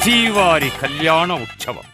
శ్రీవారి కళ్యాణ ఉత్సవం.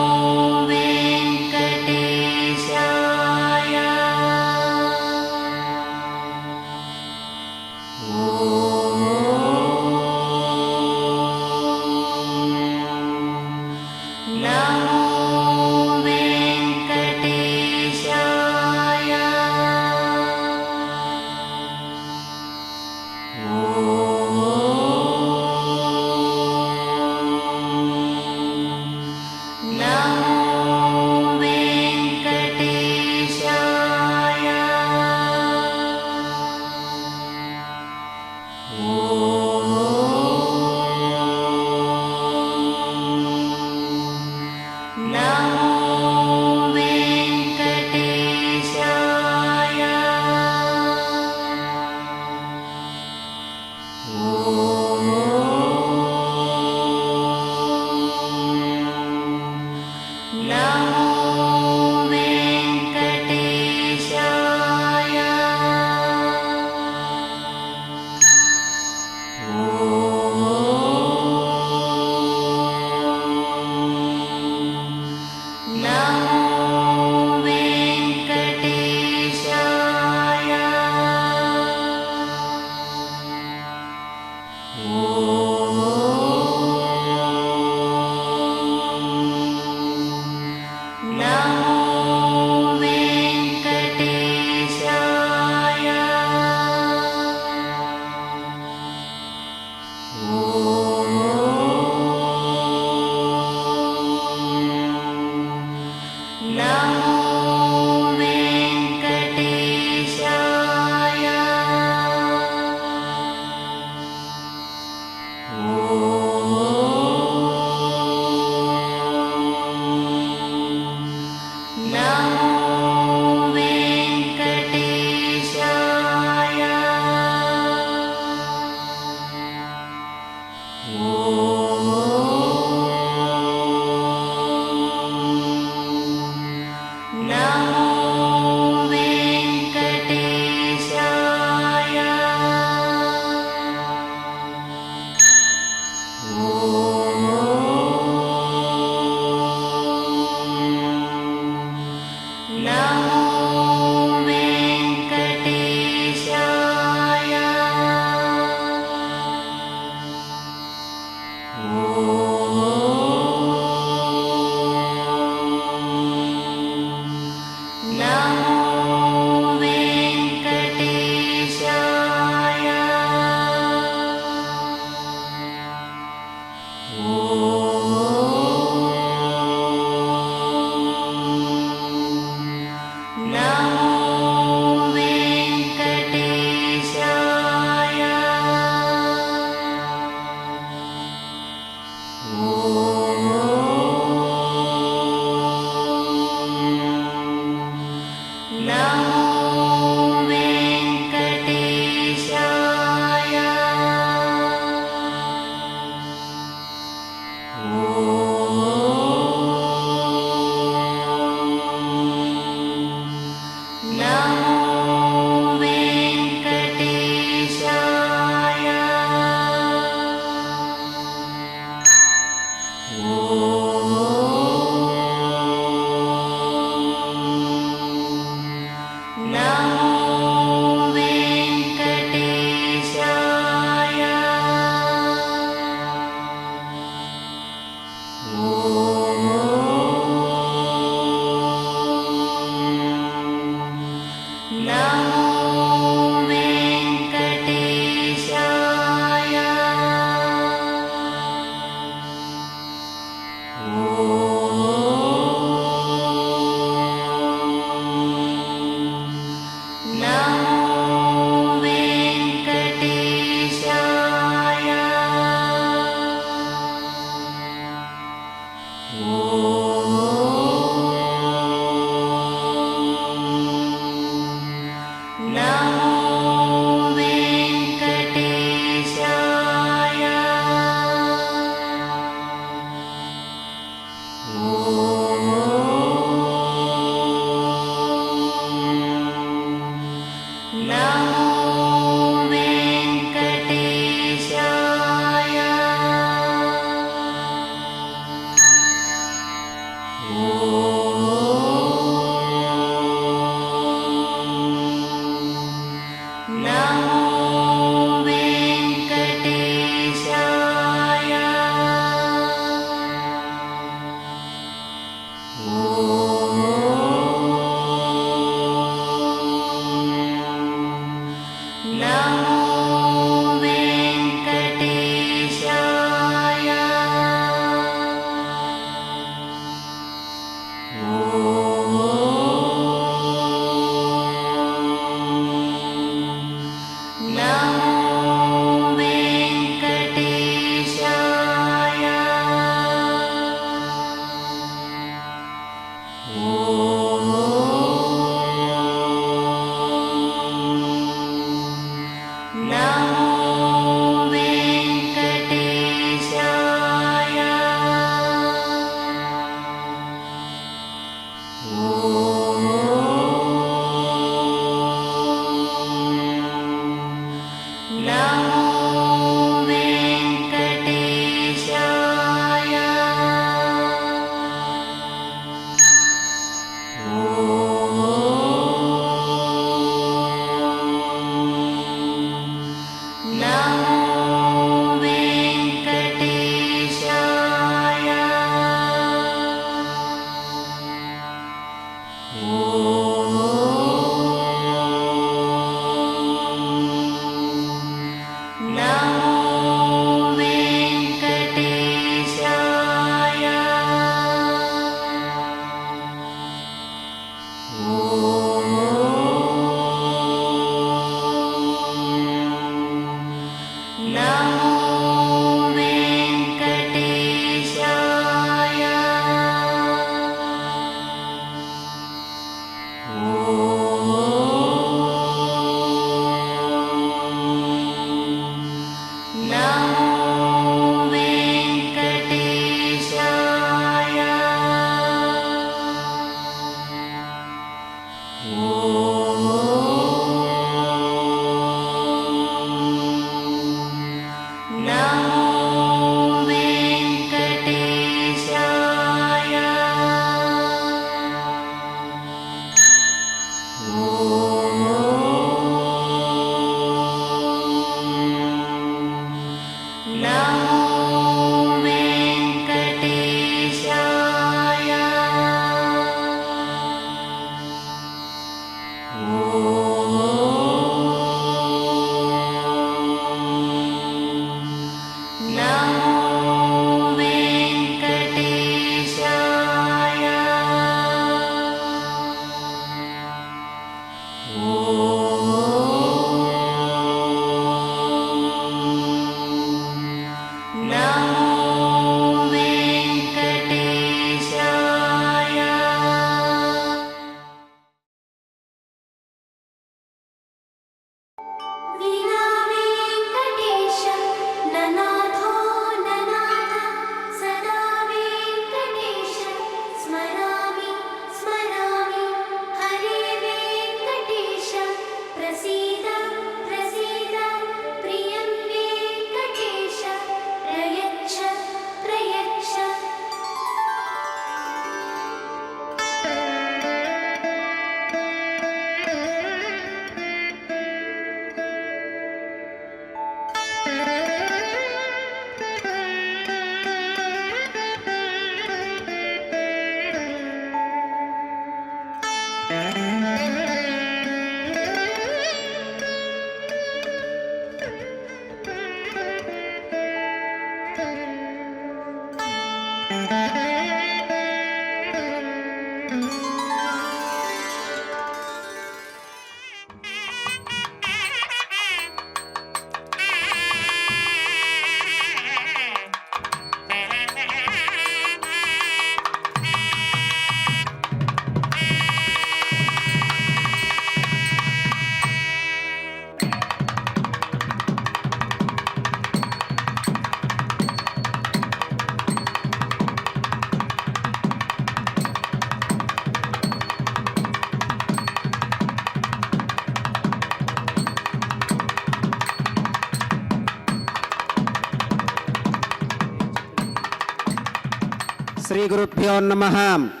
శ్రీ గురుభ్యో నమః.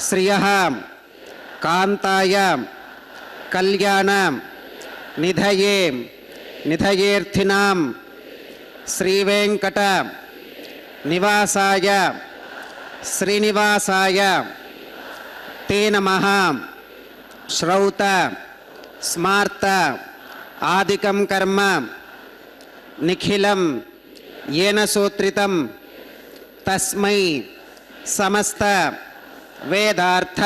శ్రియః కాంతాయ కళ్యాణ నిధయే నిధయేర్థినాం శ్రీవేంకట నివాసాయ శ్రీనివాసాయ తే నమః. శ్రౌత స్మార్త ఆదికం కర్మ నిఖిలం येन सूत्रितं तस्मै समस्त वेदार्थ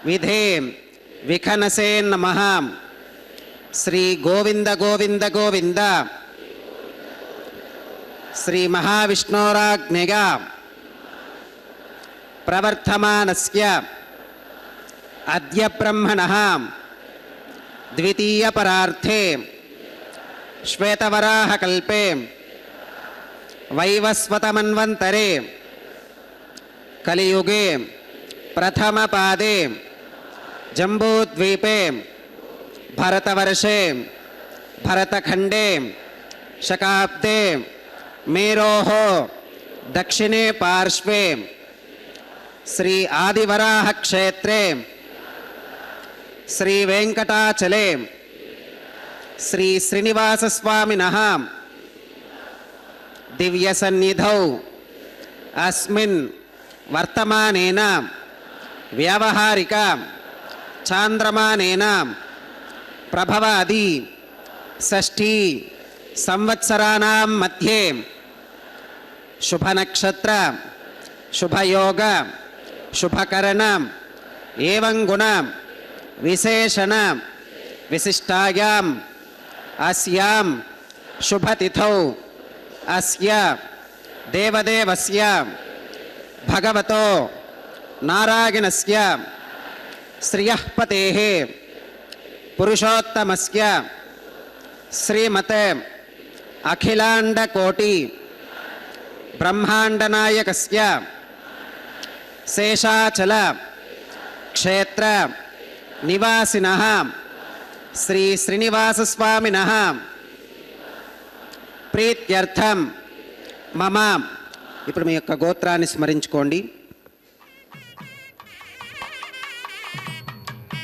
विधे विखनसे नमः. श्री गोविंद गोविंद गोविंद श्री महाविष्णोराज्ञया प्रवर्तमानस्य अद्य ब्रह्मणः द्वितीय परार्थे श्वेतवराहकल्पे वैवस्वतमन्वन्तरे कलियुगे प्रथमपादे जम्बूद्वीपे भरतवर्षे भरतखण्डे शकाब्दे मेरोः दक्षिणे पार्श्वे श्री आदिवराहक्षेत्रे श्रीवेङ्कटाचले श्री श्रीनिवासस्वामिनः दिव्यसन्निधौ अस्मिन् वर्तमानेन व्यावहारिक चान्द्रमानेन प्रभवादि षष्ठी संवत्सराणां मध्ये शुभनक्षत्र शुभयोग शुभकरण एवं गुण विशेषण विशिष्टायाम् अस्यां शुभतिथौ अस्य देवदेवस्य भगवतो नारायणस्य श्रियः पतेः पुरुषोत्तमस्य श्रीमते अखिलाण्डकोटि ब्रह्माण्डनायकस्य शेषाचल क्षेत्र निवासिनः श्री श्रीनिवासस्वामिनः ప్రీత్యర్థం మమ. ఇప్పుడు మీ యొక్క గోత్రాన్ని స్మరించుకోండి.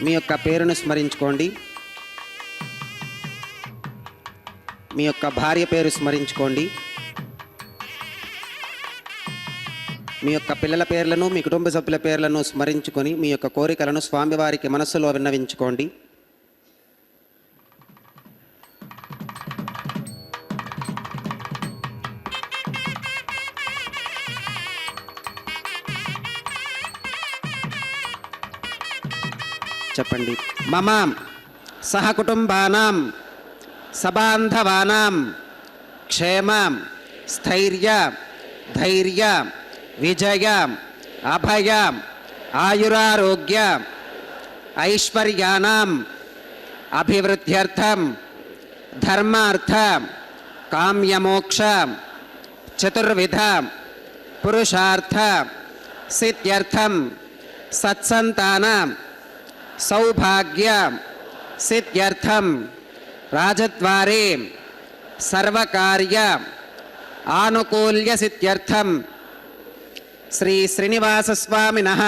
మీ యొక్క పేరును స్మరించుకోండి. మీ యొక్క భార్య పేరు స్మరించుకోండి. మీ యొక్క పిల్లల పేర్లను మీ కుటుంబ సభ్యుల పేర్లను స్మరించుకొని మీ యొక్క కోరికలను స్వామివారికి మనస్సులో విన్నవించుకోండి. చెప్పండి. మమ సహకుటుంబానాం సబాంధవానాం క్షేమ స్థైర్య ధైర్య విజయ అభయ ఆయురారోగ్య ఐశ్వర్యానాం అభివృద్ధ్యర్థం ధర్మార్థ కామ్యమోక్ష చతుర్విధ పురుషార్థ సిద్ధ్యర్థం సత్సంతాన సౌభాగ్య సిద్ధ్యర్థం రాజద్వారే సర్వకార్య ఆనుకూల్య సిద్ధ్యర్థం శ్రీ శ్రీనివాసస్వామినః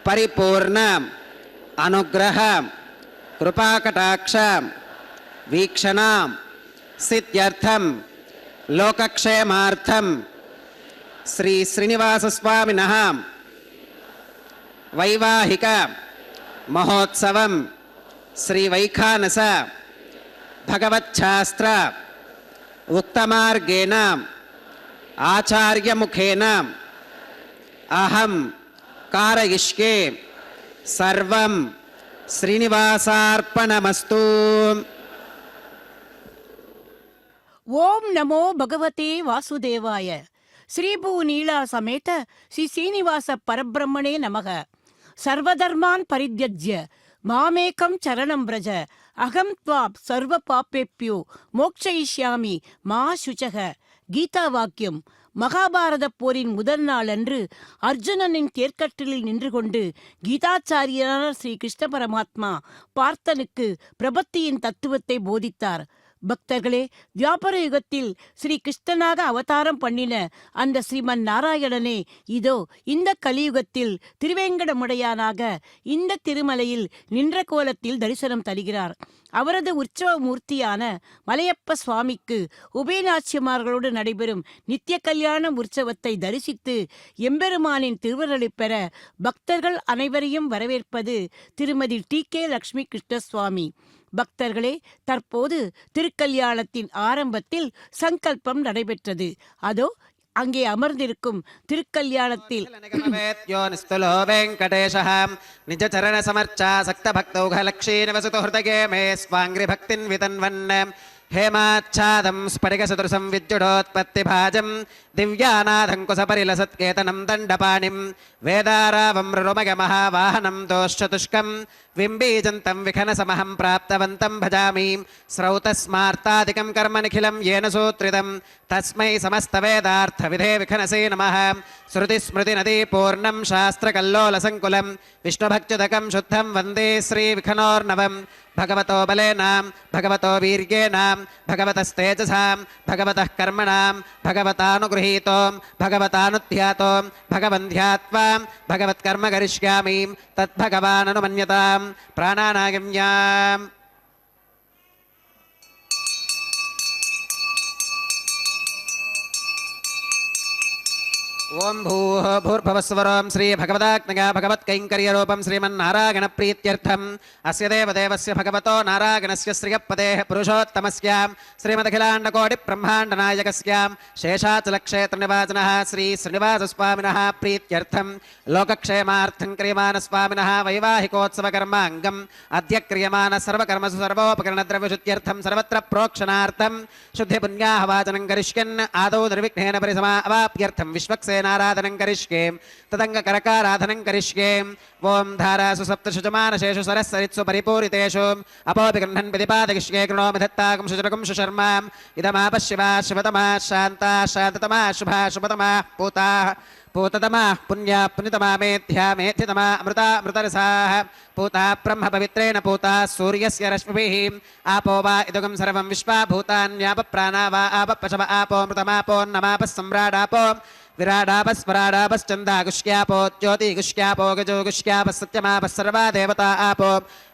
పరిపూర్ణ అనుగ్రహ కృపాకటాక్ష వీక్షణ సిద్ధ్యర్థం లోకక్షేమార్థం శ్రీ శ్రీనివాసస్వామినః వైవాహిక మహోత్సవం శ్రీ వైఖానస భగవచ్ఛాస్త్ర ఉక్తమార్గేణ ఆచార్యముఖేన అహం కారయిష్యే సర్వం శ్రీనివాసార్పణమస్తు. ఓం నమో భగవతే వాసుదేవాయ. శ్రీభూనీళా సమేత శ్రీ శ్రీనివాస పరబ్రహ్మణే నమః. సర్వధర్మాన్ పరిత్యజ్య మామేకం చరణం వ్రజ అహం త్వా సర్వ పాపేభ్యో மோக்ஷயிஷ்யாமி மா சுச்சக. கீதா வாக்கியம். மகாபாரத போரின் முதல் நாளன்று அர்ஜுனனின் தேர்க்கட்டிலில் நின்று கொண்டு கீதாச்சாரியரான ஸ்ரீ கிருஷ்ண பரமாத்மா பார்த்தனுக்கு பிரபத்தியின் தத்துவத்தை போதித்தார். பக்தர்களே, துவாபர யுகத்தில் ஸ்ரீ கிருஷ்ணனாக அவதாரம் பண்ணின அந்த ஸ்ரீமன் நாராயணனே இதோ இந்த கலியுகத்தில் திருவேங்கடமுடையானாக இந்த திருமலையில் நின்ற கோலத்தில் தரிசனம் தருகிறார். அவரது உற்சவ மூர்த்தியான மலையப்ப சுவாமிக்கு உபயநாச்சியமார்களோடு நடைபெறும் நித்திய கல்யாண உற்சவத்தை தரிசித்து எம்பெருமானின் திருவருளை பெற பக்தர்கள் அனைவரையும் வரவேற்பது திருமதி டி.கே. லட்சுமி கிருஷ்ணசுவாமி. பக்தர்களே, தற்போது திருக்கல்யாணத்தின் ஆரம்பத்தில் சங்கல்பம் நடைபெற்றது. அதோ அங்கே அமர்ந்திருக்கும் திருக்கல்யாணத்தில் நிஜ சரண சமர்ச்சா சக்த பக்தௌகலக்ஷீ நிவசது ஹிருதயே மே ஸ்வாங்கிரி பக்தின் விதன்வன் हेमाच्छादं स्फटिकसदृशं विद्युडोत्पत्तिभाजं दिव्यानाथं कुसपरिलसत्केतनं दण्डपाणिं वेदारावं रुरुमगमहावाहनं दोश्चतुष्कं विम्बीजन्तं विखनसमहं प्राप्तवन्तं भजामि स्रौतस्मार्तादिकं कर्म निखिलं येन सूत्रितं तस्मै समस्तवेदार्थविधे विखनसे नमः श्रुतिस्मृतिनदीपूर्णं शास्त्रकल्लोलसङ्कुलं विष्णुभक्त्युदकं शुद्धं वन्दे श्रीविखनोर्नवम् भगवतो बलेनां भगवतो वीर्येणां भगवतस्तेजसां भगवतः कर्मणां भगवतानुगृहीतो भगवतानुध्यातो भगवन्ध्यात्वा भगवत्कर्म करिष्यामि तद्भगवाननुमन्यतां प्राणानागम्याम् ओं भूः भूर्भुवस्वरं श्री भगवदात्मका भगवत्कैङ्कर्यरूपं श्रीमन्नारायणप्रीत्यर्थम् अस्य देवदेवस्य भगवतो नारायणस्य श्रियपदेः पुरुषोत्तमस्यां श्रीमदखिलाण्डकोटिब्रह्माण्डनायकस्यां शेषाचलक्षेत्रनिवासिनः श्री श्रीनिवासस्वामिनः प्रीत्यर्थं लोकक्षेमार्थं क्रियमाणस्वामिनः वैवाहिकोत्सवकर्माङ्गम् अद्य क्रियमाण सर्वकर्मसु सर्वोपकरणद्रव्यशुद्ध्यर्थं सर्वत्र प्रोक्षणार्थं शुद्धिपुण्याहवाचनं करिष्यन् आदौ निर्विघ्नेन परिसमा अवाप्यर्थं विश्वक्सेनाराधनं करिष्ये तदङ्गकरकाराधनं करिष्ये ओं धारासु सप्तशुजमानशेषु सरस्सरित्सु परिपूरितेषु अपोऽपि गृह्णन् प्रतिपादयिष्ये कृणोमि धत्ताकं शुचरकं शुशर्मां इदमापः शिवा शिवतमा शान्ता शान्ततमा शुभा शुभतमा पूता पूततमा पुण्या पुण्यतमा मेध्या मेध्यतमा अमृता अमृतरसाः पूता ब्रह्म पवित्रेण पूता सूर्यस्य रश्मिभिः आपो वा इदुगं सर्वं विश्वा भूतान्यापप्राणा वा आपपशव आपोऽमृतमापोऽन्नमापः सम्राडापो विराडापस्वराडापश्चन्दागुष्यापो ज्योतिगुष्यापो गजोगुष्यापः सत्यमापः सर्वा देवता आपो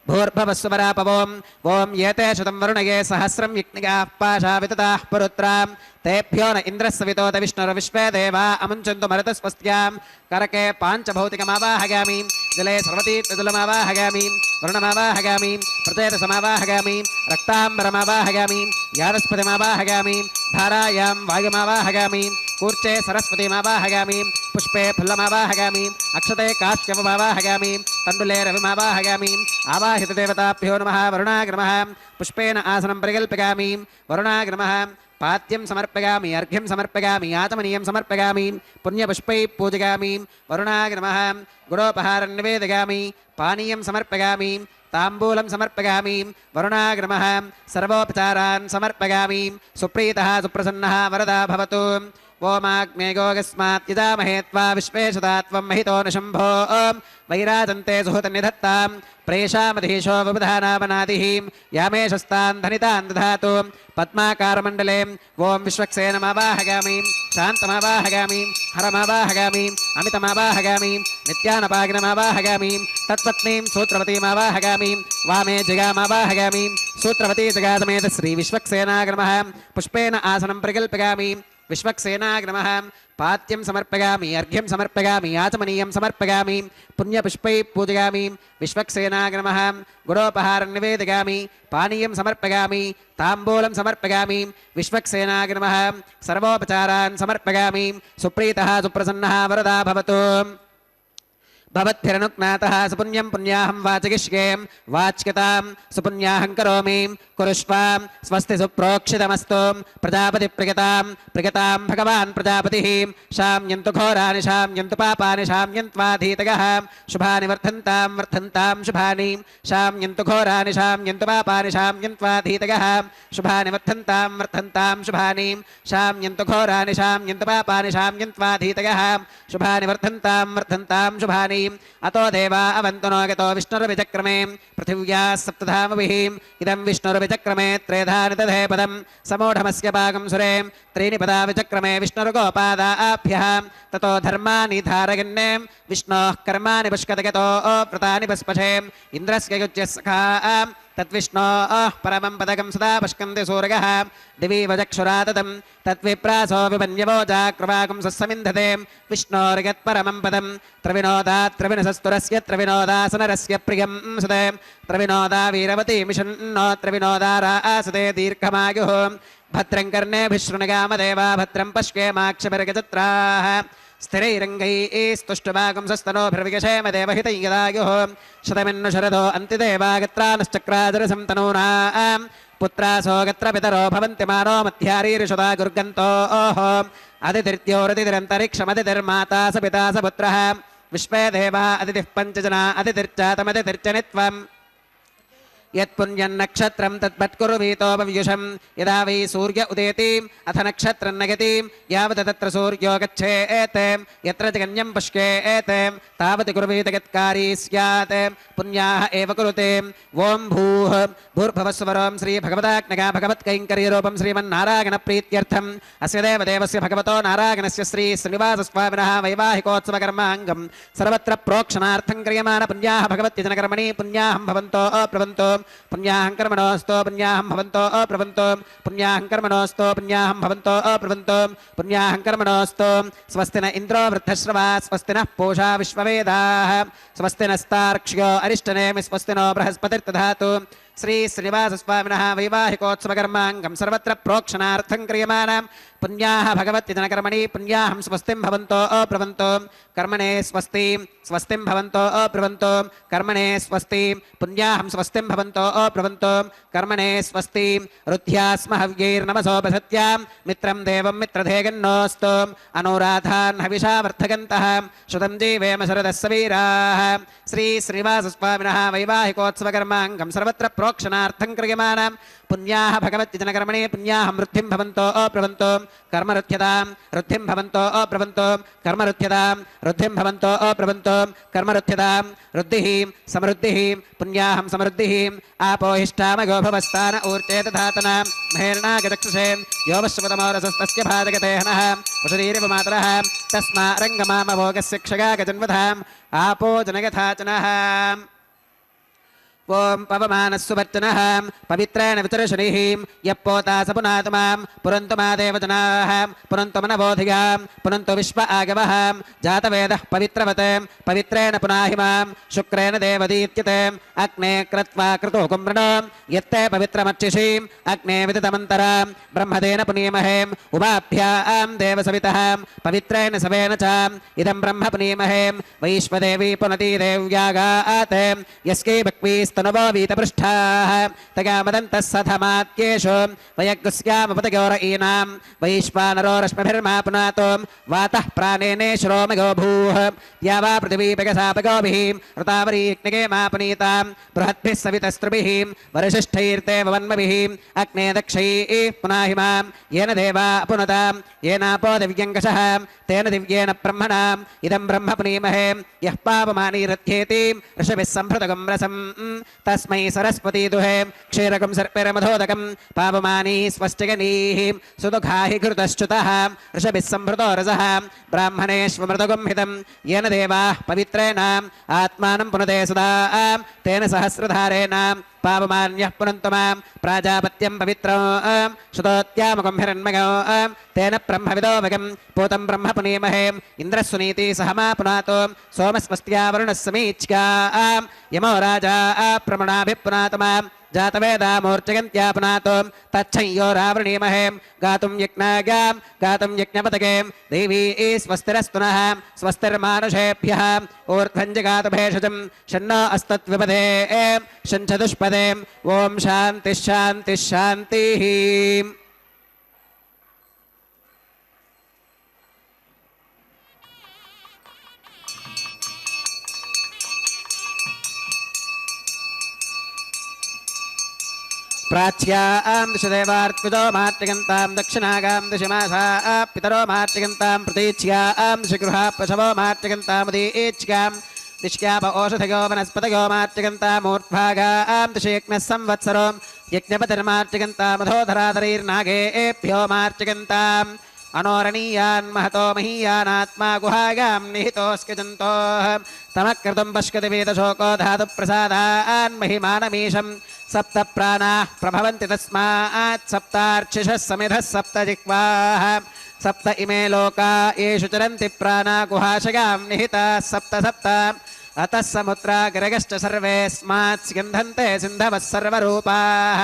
भूर्भवस्वरापवोम् ॐ एते शतं वरुणये सहस्रं यज्ञिकाः पाशा वितताः पुरुत्रां तेभ्यो न इन्द्रस्सवितोत विष्णुर्विश्वे देवा अमुञ्चन्तु मरुतस्वस्त्यां करके पाञ्चभौतिकमावाहयामि जले सर्वतीर्थजलमावाहयामि वरुणमावाहयामि प्रचेतसमावाहयामि रक्ताम्बरमावाहयामि यादस्पतिमावाहयामि धारायां वायुमावाहयामि कूर्चे सरस्वतीमावाहयामि पुष्पे फुल्लमावाहयामि अक्षते काश्यपमावाहयामि तण्डुले रविमावाहयामि आवाहितदेवताभ्यो नमः वरुणाय नमः पुष्पेन आसनं परिकल्पयामि वरुणाय नमः पाद्यं समर्पयामि अर्घ्यं समर्पयामि आचमनीयं समर्पयामि पुण्यपुष्पैः पूजयामि वरुणाय नमः गुरोपहारं निवेदयामि पानीयं समर्पयामि ताम्बूलं समर्पयामि वरुणाय नमः सर्वोपचारान् समर्पयामि सुप्रीतः सुप्रसन्नः वरदा भवतु ओमाग्ने गोगस्मात् यजामहे त्वा विश्वेशदा त्वं महितो न शम्भो वैराजन्ते सुहृतनिधत्तां प्रेषामधीशो विबुधानामनादिः यामेशस्तान् धनितान् दधातु पद्माकारमण्डले ॐ विश्वक्सेनमावाहयामि शान्तमावाहयामि हरमावाहयामि अमितमावाहयामि नित्यानपागिनमावाहयामि तत्पत्नीं सूत्रवतीमावाहयामि वामे जगामावाहयामि सूत्रवती जगासमेत श्रीविश्वक्सेनाय नमः पुष्पेन आसनं परिकल्पयामि विश्वक्सेनाय नमः पाद्यं समर्पयामि अर्घ्यं समर्पयामि आचमनीयं समर्पयामि पुण्यपुष्पैः पूजयामि विश्वक्सेनाय नमः गुरोपहारं निवेदयामि पानीयं समर्पयामि ताम्बूलं समर्पयामि विश्वक्सेनाय नमः सर्वोपचारान् समर्पयामि सुप्रीतः सुप्रसन्नः वरदा भवतु भवद्भिरनुज्ञातः सुपुण्यं पुण्याहं वाचयिष्ये वाच्यतां सुपुण्याहं करोमि कुरुष्वां स्वस्ति सुप्रोक्षितमस्तु प्रजापतिप्रियतां प्रियतां भगवान् प्रजापतिः शाम्यन्तु घोराणि शाम्यन्तु पापानि शाम्यन्त्वाधीतगः शुभानि वर्धन्तां वर्धन्तां शुभानि शाम्यन्तु घोराणि शाम्यन्तु पापानि शाम्यन्त्वाधीतगः शुभानि वर्धन्तां वर्धन्तां शुभानि शाम्यन्तु घोराणि शाम्यन्तु पापानि शाम्यन्त्वाधीतगः शुभानि वर्धन्तां वर्धन्तां शुभानि दधामि अतो देवा अवन्तनो गतो विष्णुर्विचक्रमे पृथिव्याः सप्तधामभिः इदं विष्णुर्विचक्रमे त्रेधानि दधे पदं समूढमस्य पाकं सुरे त्रीणि पदा विचक्रमे विष्णुर्गोपादाभ्यः ततो धर्माणि धारयन्ने विष्णोः कर्माणि पुष्कतगतो व्रतानि पुष्पशे इन्द्रस्य युज्यः सखा तद्विष्णोः परमं पदकं सदा पश्कन्ति सूरगः दिवि वचक्षुराततं तद्विप्रासो विमन्यवो जाक्रवाकं सस्समिन्धते विष्णोर्यत्परमं पदं त्रविनोदात् त्रविनसस्तुरस्य त्रविनोदासनरस्य प्रियं सुते त्रविनोदा वीरवती मिषन्नो त्रविनोदा रासते दीर्घमायुः भद्रं कर्णेभिः शृणुगामदेवा भद्रं पश्येमाक्षभिर्गजत्राः स्थिरैरङ्गैः स्तुष्टुवागुंसस्तनोभिर्विगशेम देवहितं यदायुः शतमिन्नु शरदो अन्तिदेवागत्रानश्चक्राजरसं तनूनां पुत्रासो गत्र पितरो भवन्ति मानो मध्यारीरिषदा गुर्गन्तोः अदितिर्द्योरतिरन्तरिक्षमदितिर्माता स पिता स पुत्रः विश्वे देवा अदितिः पञ्चजना अदितिर्चातमदितिर्चनित्वम् यत्पुण्यन्नक्षत्रं तद्वत्कुरुवीतोपव्युषं यदा वै सूर्य उदेति अथ नक्षत्रं नगति यावत् तत्र सूर्यो गच्छेत् यत्र जगन्यं पुष्केत् तावत् कुर्वीत यत्कारी स्यात् पुण्याः एव कुरुते ॐ भूः भूर्भुवस्वरं श्रीभगवदाज्ञया भगवत्कैङ्कर्यरूपं श्रीमन्नारायणप्रीत्यर्थम् अस्य देवदेवस्य भगवतो नारायणस्य श्रीश्रीनिवासस्वामिनः वैवाहिकोत्सवकर्माङ्गं सर्वत्र प्रोक्षणार्थं क्रियमाण पुण्याः भगवत्यजनकर्मणि पुण्याहं भवन्तो अप्रवन्तो पुण्याहं कर्मणोऽस्तो पुण्याहं भवन्तो अप्रवन्तो पुण्याहं कर्मणोऽस्तो पुण्याहं भवन्तो अप्रवन्तो पुण्याहं कर्मणोऽस्तो स्वस्ति न इन्द्रो वृद्धश्रवा स्वस्ति नः पूषा विश्ववेदाः स्वस्ति नस्तार्क्ष्यो अरिष्टनेमि स्वस्ति नो बृहस्पतिर्दधातु श्री श्रीनिवासस्वामिनः वैवाहिकोत्सवकर्माङ्गं सर्वत्र प्रोक्षणार्थं क्रियमाणां पुण्याः भगवत्यजनकर्मणि पुण्याहं स्वस्तिं भवन्तो अप्रवन्तो कर्मणे स्वस्ति स्वस्तिं भवन्तो अप्रवन्तो कर्मणे स्वस्ति पुण्याहं स्वस्तिं भवन्तो अप्रवन्तो कर्मणे स्वस्ति रुद्ध्यास्म हव्यैर्नमसोपसत्यां मित्रं देवं मित्रधेगन्नोऽस्तु अनुराधान् हविषा वर्धगन्तः श्रुतं जीवेम शरदः सवीराः श्री श्रीनिवासस्वामिनः वैवाहिकोत्सवकर्माङ्गं सर्वत्र प्रोक्षणार्थं क्रियमाणां पुण्याः भगवत्यजनकर्मणे पुण्याहं वृद्धिं भवन्तो अप्रवन्तो कर्मरुध्यतां वृद्धिं भवन्तो अप्रवन्तो कर्मरुध्यतां वृद्धिं भवन्तो अप्रवन्तो कर्मरुध्यतां वृद्धिः समृद्धिः पुण्याहं समृद्धिः आपोहिष्ठामगो भवस्तान ऊर्चेत धातनां महेर्णागचक्षुषे योवश्वतमोरसस्तस्य भाजगते हनः वशरीरिव मातरः तस्मा रङ्गमामभोगस्य क्षगागजन्वधाम् आपो जनगथाचनः ओम पवमानस्सुवर्चनः पवित्रेण वितर्शनिः यप्पोता स पुनातु मां पुरन्तु मा देवजनाः पुनन्तु मनबोधियां पुनन्तु विश्व आगवः जातवेदः पवित्रवत् पवित्रेण पुनाहि मां शुक्रेण देवदीत्यते अग्ने कृत्वा क्रतुः कुम्भृण यत्ते पवित्रमर्चिषीम् अग्ने विदितमन्तरां ब्रह्मदेन पुनीमहे उभाभ्यां देवसवितः पवित्रेण सवेन च इदं ब्रह्म पुनीमहे वैश्वदेवी पुनती देव्यागात् यस्कै भक्वीस्त तनुवो वीतपृष्ठाः तगामदन्तः सधमात्येषु वयग्स्यामपतगौरईनां वैश्वानरो रश्मिभिर्मा पुनातो वातः प्राणेने श्रोमगो भूः या वा पृथिवीपगसापगोभिः ऋतावरीग्निगे मा पुनीतां बृहद्भिः सवितस्त्रुभिः वरिशिष्ठैर्ते वन्मभिः अग्ने दक्षैः पुनाहि मां येन देवा पुनतां येनापो दिव्यङ्कषः तेन दिव्येन ब्रह्मणाम् इदं ब्रह्म पुनीमहे यः पापमानीरथ्येति ऋषभिः सम्भृतगं रसम् तस्मै सरस्वती दुहे क्षीरकं सर्पिरमधोदकं पावमानी स्वस्तिगनीः सुदुःखाहि घृतश्च्युतः ऋषभिः सम्भृतो रसः ब्राह्मणेष्वमृतगुं हितं येन देवाः पवित्रेण आत्मानं पुनते सदा तेन सहस्रधारेण पावमान्यः पुनन्तु मां प्राजापत्यं पवित्रं श्रुतोत्यामकं हिरण्मगं तेन ब्रह्मविदोऽवगं पूतं ब्रह्म पुनीमहे इन्द्रः सुनीति सह मा पुनातो सोमस्वस्त्या वरुणः समीच्या यमो राजा प्रमणाभिः पुनातु मां जातवेदामूर्चगन्त्या पुनातो तच्छंयोरावृणीमहे गातुं यज्ञागां गातुं यज्ञपतगे देवी स्वस्तिरस्तु नः स्वस्तिर्मानुषेभ्यः ऊर्ध्वं जगातु भेषजं शन्नो अस्तत्विपदे शञ्चतुष्पदे ॐ शान्तिः शान्तिः शान्तिः प्राच्यां दिशदेवार्त्वितो मातृगन्तां दक्षिणागां दिशमासा पितरो मातृगन्तां प्रतीच्यां दिशगृहा पशवो मातृगन्तामुदीच्यां निष्क्याप ओषधयो वनस्पतयो मार्चगन्तामूर्ध्वागां दिशेक्नः संवत्सरो यज्ञपतिर्मार्चगन्तामधोधराधरैर्नागेभ्यो मार्चगन्ताम् अनोरणीयान् महतो महीयानात्मा गुहागां निहितोऽस्कजन्तोः तमकृतं पश्यति वेदशोको धातुप्रसादान् महिमानमीशं सप्त प्राणाः प्रभवन्ति तस्मात् सप्तार्चिषः समिधः सप्त जिह्वाः सप्त इमे लोका येषु चरन्ति प्राणा गुहाशगां निहिताः सप्त सप्त अतः समुद्रागरगश्च सर्वेऽस्मात् स्यन्धन्ते सिन्धवः सर्वरूपाः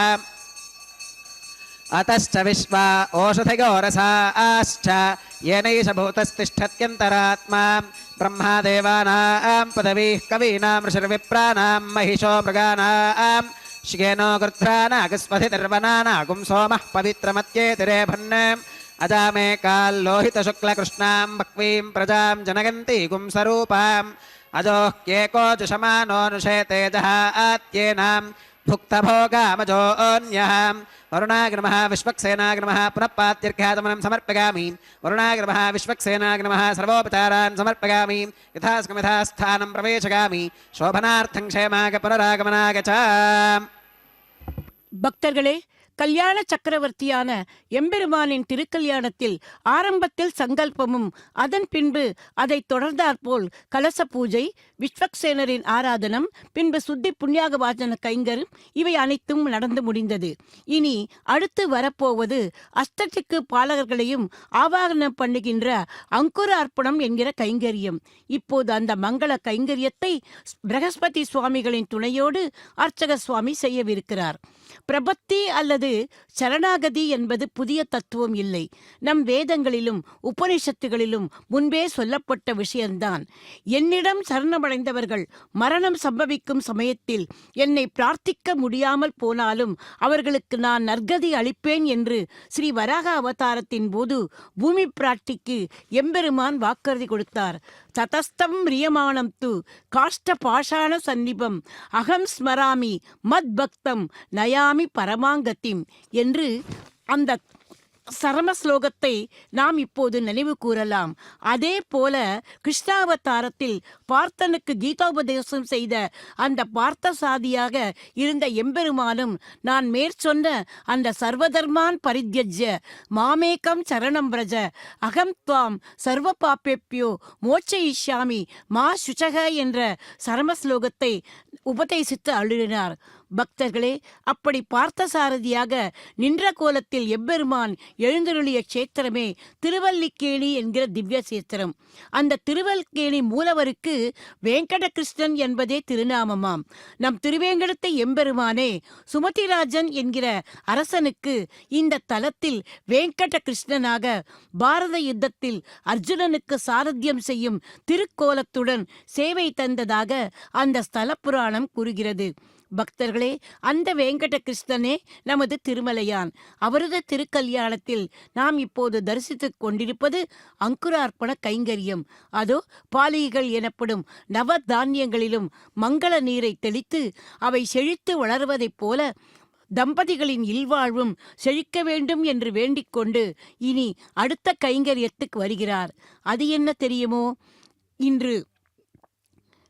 अतश्च विश्वा ओषधयो रसाश्च येनैष भूतस्तिष्ठत्यन्तरात्मा ब्रह्मादेवानां पदवीः कवीनां ऋषिर्विप्राणां महिषो मृगाणां श्येनो गृध्रानागस्वधिर्वनानागुं सोमः पवित्रमत्येतिरेभन् अजामे काल्लोहितशुक्लकृष्णां बह्वीं प्रजां जनगन्ति गुंसरूपाम् अजोह्येको जुषमानोऽनुषे तेजः आत्येनां भुक्तभोगामजोऽन्यः वरुणाग्रमः विश्वक्सेनाग्रमः पुनः पात्यर्घ्यातमनं समर्पयामि वरुणाग्रमः विश्वक्सेनाग्रमः सर्वोपचारान् समर्पयामि यथास्कमिथा स्थानं प्रवेशयामि शोभनार्थं क्षेमाग पुनरागमनाग च பக்தர்களே, கல்யாண சக்கரவர்த்தியான எம்பெருமானின் திருக்கல்யாணத்தில் ஆரம்பத்தில் சங்கல்பமும் அதன் பின்பு அதை தொடர்ந்தாற்போல் கலச பூஜை, விஸ்வக்சேனரின் ஆராதனம், பின்பு சுத்தி புண்ணியாக வாசன கைங்கர் இவை அனைத்தும் நடந்து முடிந்தது. இனி அடுத்து வரப்போவது அஷ்டதிக்கு பாலகர்களையும் ஆவாகனம் பண்ணுகின்ற அங்குர அர்ப்பணம் என்கிற கைங்கரியம். இப்போது அந்த மங்கள கைங்கரியத்தை பிரகஸ்பதி சுவாமிகளின் துணையோடு அர்ச்சக சுவாமி செய்யவிருக்கிறார். பிரபத்தி அல்லது சரணாகதி என்பது புதிய தத்துவம் இல்லை. நம் வேதங்களிலும் உபனிஷத்துகளிலும் முன்பே சொல்லப்பட்ட விஷயம்தான். என்னிடம் சரணமடைந்தவர்கள் மரணம் சம்பவிக்கும் சமயத்தில் என்னை பிரார்த்திக்க முடியாமல் போனாலும் அவர்களுக்கு நான் நற்கதி அளிப்பேன் என்று ஸ்ரீ வராக அவதாரத்தின் போது பூமி பிராட்டிக்கு எம்பெருமான் வாக்குறுதி கொடுத்தார். ததஸ்தம் ரியமானம் து காஷ்ட பாஷாண சந்நிபம் அகம் ஸ்மராமி மத் பக்தம் நயாமி பரமாங்கத்திம் என்று அந்த சரம ஸ்லோகத்தை நாம் இப்போது நினைவு கூறலாம். அதே போல கிருஷ்ணாவதாரத்தில் பார்த்தனுக்கு கீதோபதேசம் செய்த அந்த பார்த்தசாதியாக இருந்த எம்பெருமானும் நான் மேற்சொன்ன அந்த சர்வதர்மான் பரித்யஜ்ய மாமேகம் சரணம் பிரஜ அகம் துவாம் சர்வ பாப்பேப்யோ மோட்சயிஷ்யாமி மா சுச்சக என்ற சரம ஸ்லோகத்தை உபதேசித்து அருளினார். பக்தர்களே, அப்படி பார்த்தசாரதியாக நின்ற கோலத்தில் எம்பெருமான் எழுந்தருளிய கஷேத்திரமே திருவல்லிக்கேணி என்கிற திவ்ய சேத்திரம். அந்த திருவல்லிக்கேணி மூலவருக்கு வெங்கடகிருஷ்ணன் என்பதே திருநாமமாம். நம் திருவேங்கடத்தை எம்பெருமானே சுமதிராஜன் என்கிற அரசனுக்கு இந்த தலத்தில் வெங்கட கிருஷ்ணனாக பாரத யுத்தத்தில் அர்ஜுனனுக்கு சாரத்தியம் செய்யும் திருக்கோலத்துடன் சேவை தந்ததாக அந்த ஸ்தல புராணம் கூறுகிறது. பக்தர்களே, அந்த வெங்கட கிருஷ்ணனே நமது திருமலையான். அவரது திருக்கல்யாணத்தில் நாம் இப்போது தரிசித்துக் கொண்டிருப்பது அங்குரார்ப்பண கைங்கரியம். அதோ பாலிகள் எனப்படும் நவ தானியங்களிலும் மங்கள நீரை தெளித்து அவை செழித்து வளர்வதைப் போல தம்பதிகளின் இல்வாழ்வும் செழிக்க வேண்டும் என்று வேண்டிக் கொண்டு இனி அடுத்த கைங்கரியத்துக்கு வருகிறார். அது என்ன தெரியுமோ? இன்று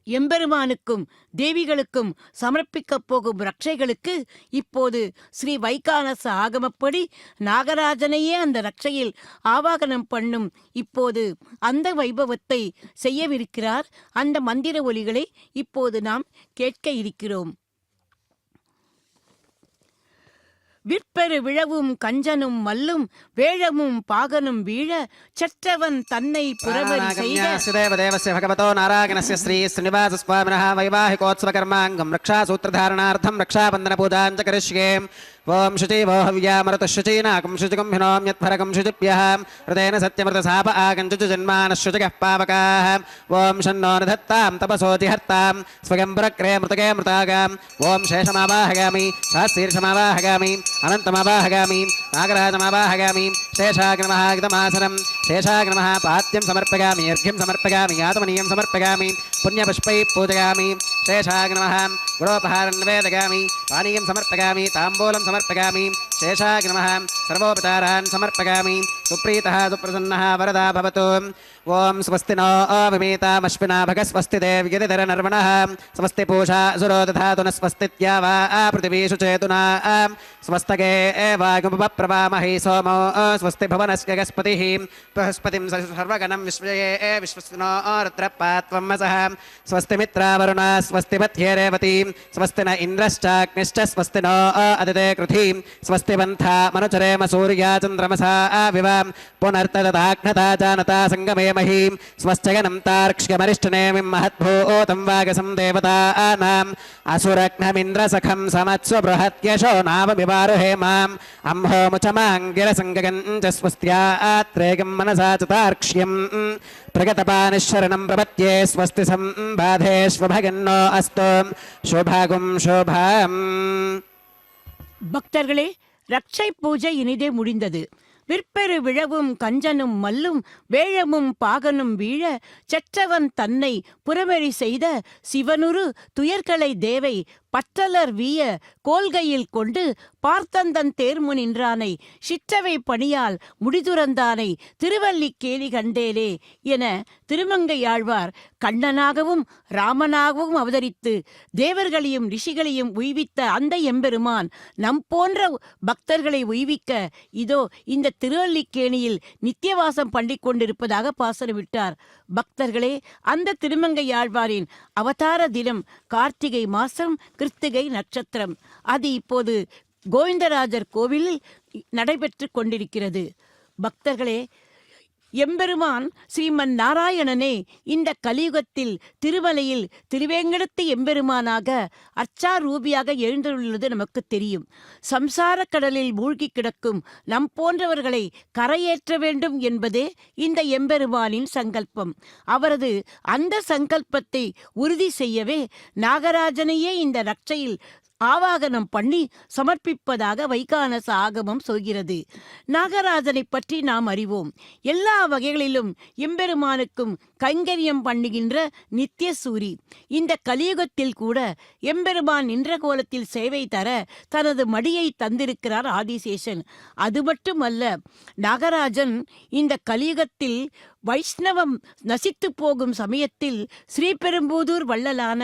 எம்பெருமானுக்கும் தேவிகளுக்கும் சமர்ப்பிக்கப் போகும் ரட்சைகளுக்கு இப்போது ஸ்ரீ வைகானச ஆகமப்படி நாகராஜனையே அந்த ரட்சையில் ஆவாகனம் பண்ணும் இப்போது அந்த வைபவத்தை செய்யவிருக்கிறார். அந்த மந்திர ஒலிகளை இப்போது நாம் கேட்க இருக்கிறோம். விற்பெரு விழவும் கஞ்சனும் மல்லும் வேழமும் பாகனும் வீழ சற்றவன் தன்னை புறவரி செய்த भगवतो नारायणस्य श्री श्रीनिवास स्वामिनः वैवाहिकोत्सव कर्मांगं रक्षा सूत्रधारणार्थं रक्षाबंधन पूजां च करिष्ये. ओम शुचि वो हव्यामृत शुचीनाकं शुचिकं हिनोम्यत्फरकं शुचिभ्यः हृदयेन सत्यमृत साप आगञ्चु जन्मानः शुचिकः पावकाः. ओम शन्नो निधत्तां तपसोऽतिहर्तां स्वयंवरक्रे मृतके मृतागाम्. ओम शेषमावाहयामि सहस्रीर्षमावाहयामि अनन्तमावाहयामि नागराजमावाहयामि. शेषाग्नमः गतमासनं शेषाग्नमः पात्यं समर्पयामि अर्घ्यं समर्पयामि आत्मनीयं समर्पयामि पुण्यपुष्पैः पूजयामि. शेषाग्नमः गुरोपहारं निवेदयामि पानीयं समर्पयामि ताम्बूलं समर्पयामि शेषाय नमः सर्वोपचारान् समर्पयामि सुप्रीतः सुप्रसन्नः वरदा भवतु ओम स्वस्ति नो विमीतामश्विना भगस्वस्ति देव्यतिधरनर्वणः स्वस्ति पूषा असुरो दधातु न स्वस्तित्या वा पृथिवीषु चेतुना स्वस्तगे वायुमुपप्रवामहि सोमो स्वस्ति भुवनस्य गस्पतिः बृहस्पतिं सर्वगणं विश्वये विश्वस्तिनो रुद्रपात्वं वसः स्वस्ति मित्रावरुणा स्वस्ति पथ्ये रेवती स्वस्ति न इन्द्रश्चाग्निश्च स्वस्ति नो अदिते कृधि स्वस्ति पन्था मनुचरेम सूर्या चन्द्रमसा विव पुनर्तदताघ्नता जानता सङ्गमे महीं स्वस्त्यगनं तार्क्ष्यमरिष्टनेमिं महद्भूतं वागसं देवतानाम् असुरघ्नमिन्द्रसखं समत्स्व बृहत्यशो नावमिवारुहे माम् अम्होमुचमाङ्गिरसङ्गगं च स्वस्त्यात्रेगं मनसा च तार्क्ष्यम् प्रगतपानिशरणं प्रपत्ये स्वस्ति सम्बाधेष्वभगन्नो अस्तु शुभगुं शुभम् பக்தர்களே, ரட்சை பூஜை இனிதே முடிந்தது. விற்பெரு விழவும் கஞ்சனும் மல்லும் வேழமும் பாகனும் வீழ செற்றவன் தன்னை புறவழி செய்த சிவனுரு துயர்களை தேவை பற்றலர் வீய கோல்கையில் கொண்டு பார்த்தந்தன் தேர்மு நின்றானை சிற்றவை பணியால் முடிதுறந்தானை திருவல்லிக்கேணி கண்டேலே என திருமங்கையாழ்வார் கண்ணனாகவும் ராமனாகவும் அவதரித்து தேவர்களையும் ரிஷிகளையும் உய்வித்த அந்த எம்பெருமான் நம் போன்ற பக்தர்களை உய்விக்க இதோ இந்த திருவல்லிக்கேணியில் நித்தியவாசம் பண்ணிக் கொண்டிருப்பதாக பாசனமிட்டார். பக்தர்களே, அந்த திருமங்கையாழ்வாரின் அவதார தினம் கார்த்திகை மாசம் கிருத்திகை நட்சத்திரம். அது இப்போது கோவிந்தராஜர் கோவிலில் நடைபெற்று கொண்டிருக்கிறது. பக்தர்களே, எம்பெருமான் ஸ்ரீமன் நாராயணனே இந்த கலியுகத்தில் திருமலையில் திருவேங்கடத்து எம்பெருமானாக அர்ச்சாரூபியாக எழுந்துள்ளது நமக்கு தெரியும். சம்சார கடலில் மூழ்கி கிடக்கும் நம் போன்றவர்களை கரையேற்ற வேண்டும் என்பதே இந்த எம்பெருமானின் சங்கல்பம். அவரது அந்த சங்கல்பத்தை உறுதி செய்யவே நாகராஜனையே இந்த ரட்சையில் ஆவாகனம் பண்ணி சமர்ப்பிப்பதாக வைகானச ஆகமம் சொல்கிறது. நாகராஜனை பற்றி நாம் அறிவோம். எல்லா வகைகளிலும் எம்பெருமானுக்கும் கைங்கரியம் பண்ணுகின்ற நித்திய சூரி. இந்த கலியுகத்தில் கூட எம்பெருமான் நின்ற கோலத்தில் சேவை தர தனது மடியை தந்திருக்கிறார் ஆதிசேஷன். அது மட்டுமல்ல, நாகராஜன் இந்த கலியுகத்தில் வைஷ்ணவம் நசித்து போகும் சமயத்தில் ஸ்ரீபெரும்புதூர் வள்ளலான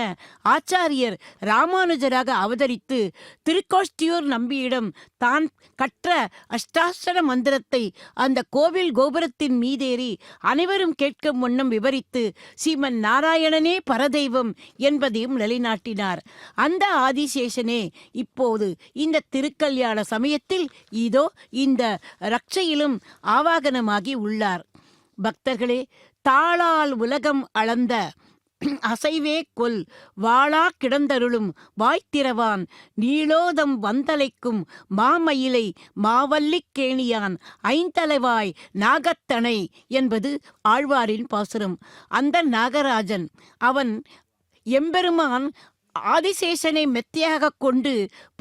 ஆச்சாரியர் ராமானுஜராக அவதரித்து திருக்கோஷ்டியூர் நம்பியிடம் தான் கற்ற அஷ்டாட்சர மந்திரத்தை அந்த கோவில் கோபுரத்தின் மீதேறி அனைவரும் கேட்கும் வண்ணம் விவரித்து ஸ்ரீமன் நாராயணனே பரதெய்வம் என்பதையும் நிலைநாட்டினார். அந்த ஆதிசேஷனே இப்போது இந்த திருக்கல்யாண சமயத்தில் இதோ இந்த ரட்சையிலும் ஆவாகனமாகி உள்ளார். பக்தர்களே, தாளால் உலகம் அளந்த அசைவே கொல் வாளா கிடந்தருளும் வாய்த்திரவான் நீளோதம் வந்தலைக்கும் மாமயிலை மாவல்லிக்கேணியான் ஐந்தலைவாய் நாகத்தனை என்பது ஆழ்வாரின் பாசுரம். அந்த நாகராஜன் அவன் எம்பெருமான் ஆதிசேஷனை மெத்தையாக கொண்டு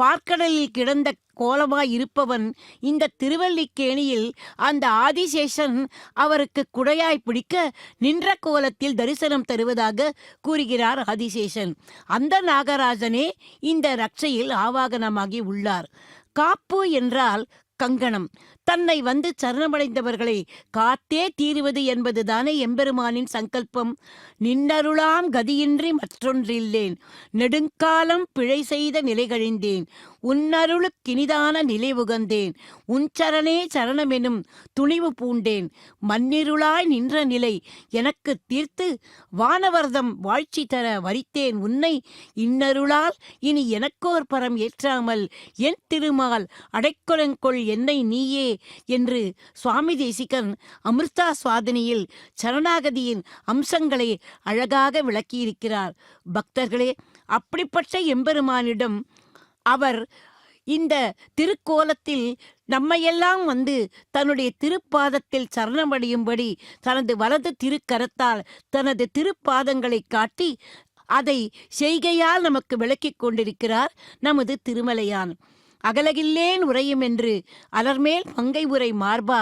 பார்க்கடலில் கிடந்த கோலமாய் இருப்பவன் இந்த திருவல்லிக்கேணியில் அந்த ஆதிசேஷன் அவருக்கு குடையாய் பிடிக்க நின்ற கோலத்தில் தரிசனம் தருவதாக கூறுகிறார் ஆதிசேஷன். அந்த நாகராஜனே இந்த ரட்சையில் ஆவாகனமாகி உள்ளார். காப்பு என்றால் கங்கணம். தன்னை வந்து சரணமடைந்தவர்களை காத்தே தீருவது என்பதுதானே எம்பெருமானின் சங்கல்பம். நின்னருளாம் கதியின்றி மற்றொன்றில்லேன், நெடுங்காலம் பிழை செய்த நிலை கழிந்தேன், உன்னருளுக்கினிதான நிலை உகந்தேன், உன்சரணே சரணமெனும் துணிவு பூண்டேன், மண்ணிருளாய் நின்ற நிலை எனக்கு தீர்த்து வானவர்தம் வாழ்ச்சி தர வரித்தேன் உன்னை, இன்னருளால் இனி எனக்கோர் பரம் ஏற்றாமல் என் திருமால் அடைக்கொலங்கொள் என்னை நீயே என்று சுவாமி தேசிகன் அமிர்தா சுவாதினியில் சரணாகதியின் அம்சங்களை அழகாக விளக்கியிருக்கிறார். பக்தர்களே, அப்படிப்பட்ட எம்பெருமானிடம் அவர் இந்த திருக்கோலத்தில் நம்மையெல்லாம் வந்து தன்னுடைய திருப்பாதத்தில் சரணமடையும்படி தனது வலது திருக்கரத்தால் தனது திருப்பாதங்களை காட்டி அதை செய்கையால் நமக்கு விளக்கிக் கொண்டிருக்கிறார் நமது திருமலையான். அகலகில்லேன் உரையும் என்று அலர்மேல் மங்கை உரை மார்பா